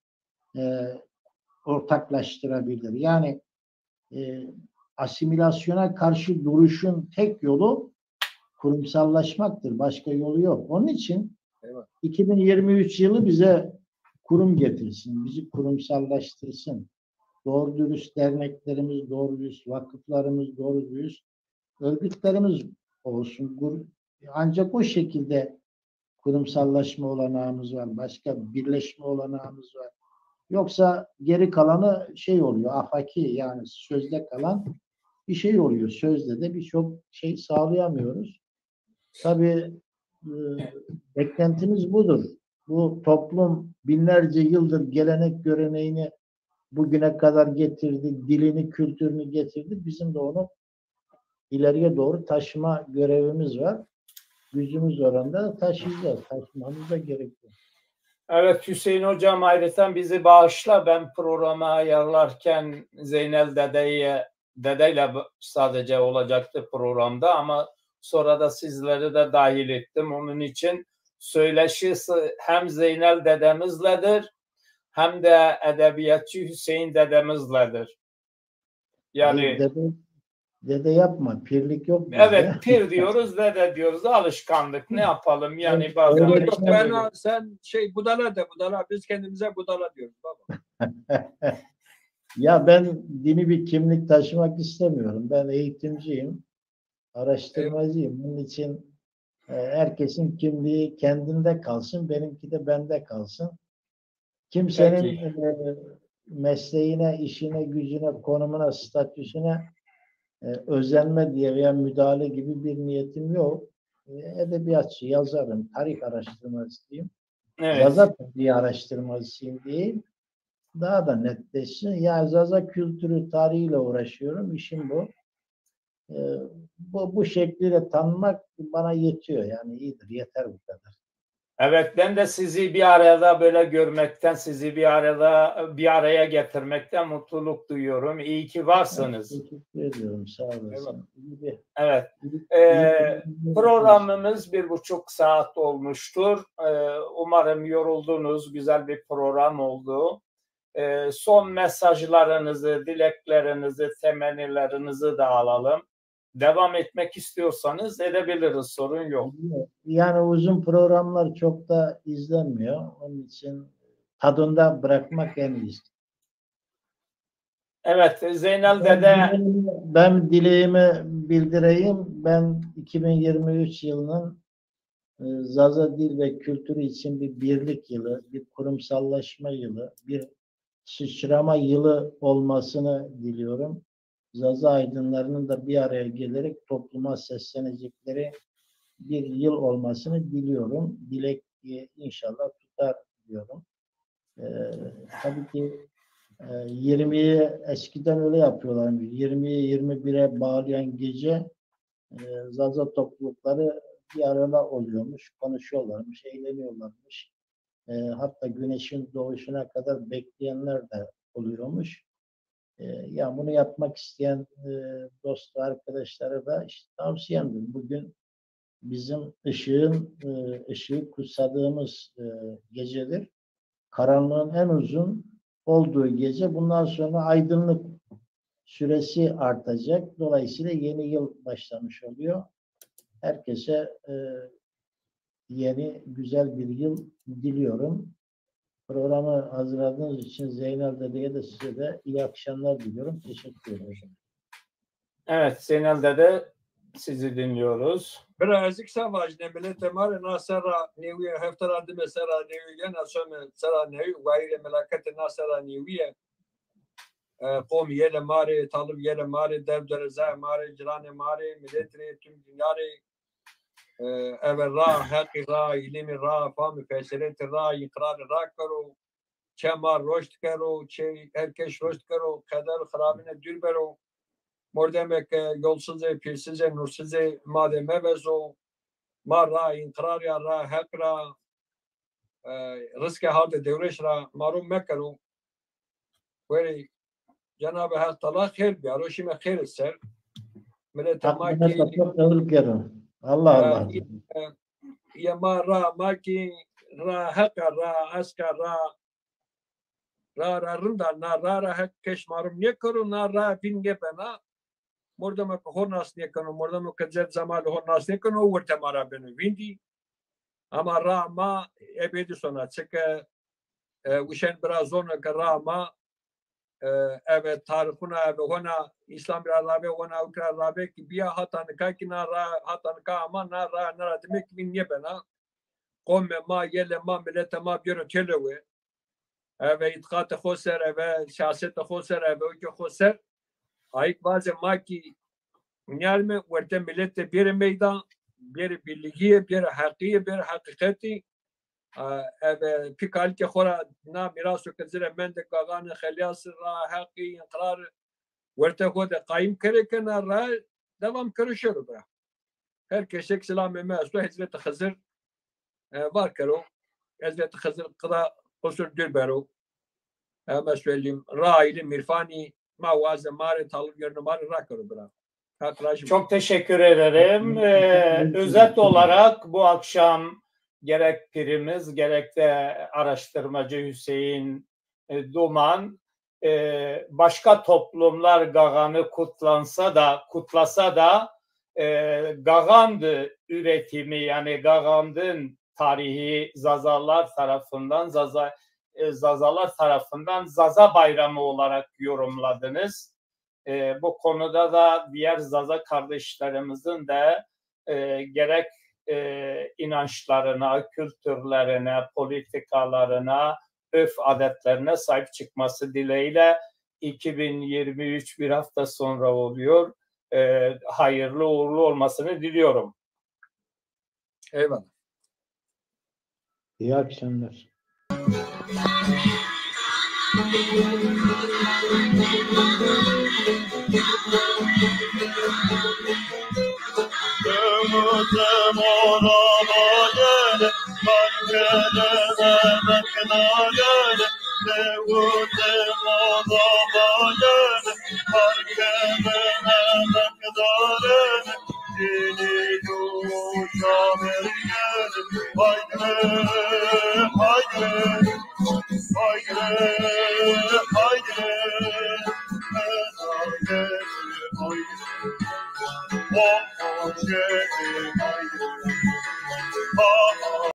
ortaklaştırabilir. Yani asimilasyona karşı duruşun tek yolu kurumsallaşmaktır. Başka yolu yok. Onun için 2023 yılı bize kurum getirsin, bizi kurumsallaştırsın. Doğru dürüst derneklerimiz, doğru dürüst vakıflarımız, doğru dürüst örgütlerimiz olsun. Ancak o şekilde kurumsallaşma olanağımız var. Başka birleşme olanağımız var. Yoksa geri kalanı şey oluyor, afaki, yani sözde kalan bir şey oluyor. Sözde de birçok şey sağlayamıyoruz. Tabii beklentimiz budur. Bu toplum binlerce yıldır gelenek göreneğini bugüne kadar getirdi, dilini, kültürünü getirdi. Bizim de onu ileriye doğru taşıma görevimiz var. Gücümüz oranında da taşıyacağız. Taşımamız da gerekiyor. Evet Hüseyin Hocam, ayrıca bizi bağışla. Ben programı ayarlarken Zeynel dedeyle sadece olacaktı programda ama sonra da sizleri de dahil ettim. Onun için söyleşisi hem Zeynel dedemizledir hem de edebiyatçı Hüseyin dedemizledir. Yani dede yapma, pirlik yok bizde. Evet, pir diyoruz, dede diyoruz. Alışkanlık, ne yapalım yani bazen. Sen budala de budala, biz kendimize budala diyoruz baba. Ya ben dini bir kimlik taşımak istemiyorum. Ben eğitimciyim, araştırmacıyım. Bunun için herkesin kimliği kendinde kalsın, benimki de bende kalsın. Kimsenin mesleğine, işine, gücüne, konumuna, statüsüne özenme diye veya müdahale gibi bir niyetim yok. Edebiyatçı, yazarım, tarih araştırmacısıyım. Evet. Zaza diye araştırmacısıyım değil. Daha da netleşsin. Yani Zaza kültürü, tarihiyle uğraşıyorum. İşim bu. Bu şekliyle tanımak bana yetiyor. Yani iyidir, yeter bu kadar. Evet, ben de sizi bir arada böyle görmekten, sizi bir araya getirmekten mutluluk duyuyorum. İyi ki varsınız. Teşekkür ediyorum. Sağ olasın. Evet. Programımız 1,5 saat olmuştur. Umarım yoruldunuz. Güzel bir program oldu. Son mesajlarınızı, dileklerinizi, temennilerinizi de alalım. Devam etmek istiyorsanız edebiliriz. Sorun yok. Yani uzun programlar çok da izlenmiyor. Onun için tadında bırakmak en iyisi. Evet, Zeynel dede. Ben dileğimi bildireyim. Ben 2023 yılının Zaza dil ve kültürü için bir birlik yılı, bir kurumsallaşma yılı, bir sıçrama yılı olmasını diliyorum. Zaza aydınlarının da bir araya gelerek topluma seslenecekleri bir yıl olmasını diliyorum. Dilek inşallah tutar diyorum. Tabii ki 20'yi eskiden öyle yapıyorlar. 20'yi 21'e bağlayan gece Zaza toplulukları bir arada oluyormuş, konuşuyorlarmış, eğleniyorlarmış. Hatta güneşin doğuşuna kadar bekleyenler de oluyormuş. Ya bunu yapmak isteyen dost ve arkadaşlara da işte tavsiyemdir. Bugün bizim ışığı kutsadığımız gecedir. Karanlığın en uzun olduğu gece. Bundan sonra aydınlık süresi artacak. Dolayısıyla yeni yıl başlamış oluyor. Herkese yeni güzel bir yıl diliyorum. Programı hazırladığınız için Zeynel Dede'ye de size de iyi akşamlar diliyorum. Teşekkür ederim. Evet, Zeynel Dede, sizi dinliyoruz. Birazcık savaş ne bile temel nasara neviye heftara de mesela neviye nasıl mesela nevi gayre melaket nasara neviye قوم yele mare talib yele mare devdereza mare cirane mare milletri tüm dünyare evel ra haqi ra ilmi ra fahmi feyselet ra ikrar ra karo çemar roşt karo herkes roşt karo kader harabine dür bero mordemek yolsuzca pirsize nursuzca mademe bezo mar ra inkrar ya ra haq ra rızkı harde devreş ra marum mekaro böyle Cenab-ı Hak Teala hayır bir aroşime hayır etser. Allah Allah. yama ra maki ra haka ra aska ra rında na ra hak keşmarım ne kuru na ra pinge bana morda mı hornas ne kanu morda mı kazet zamanı hornas ne kanu urte mara beni vindi ama ra ma ebedi sona çünkü uşen biraz ona ra ma evet tarihuna ve ona İslam bir ve ona Ukrayna ve ki bir hatan kakina ra hatan ka ama na ra demek ki niye bana قوم ما يلا ما ملت ما بيرو تلوي ve itqat خسر ve siyaset خسر ve ülke خسر ayık bazı maki nyalme verte millete bir meydan bir birliği bir hakiye bir hakikati ve pikal ki khora na mirasu kazire mende kagan khalias ra haki iqrar verte khode qaim kare kana ra devam karışıyor bra herkes selam mesu hizmet Hızır var karo Hazreti Hızır kıda kusur dülberu ama söyleyeyim ra'ili mirfani mavazı mare talib yerine mare rakaro bra. Çok teşekkür ederim. Özet olarak bu akşam gerek pirimiz gerek de araştırmacı Hüseyin Duman başka toplumlar Gagan'ı kutlasa da Gagand üretimi yani Gagand'ın tarihi Zazalar tarafından Zaza Bayramı olarak yorumladınız. Bu konuda da diğer Zaza kardeşlerimizin de gerek inançlarına, kültürlerine, politikalarına, örf adetlerine sahip çıkması dileğiyle 2023 bir hafta sonra oluyor. Hayırlı uğurlu olmasını diliyorum. Eyvallah. İyi akşamlar. Haydi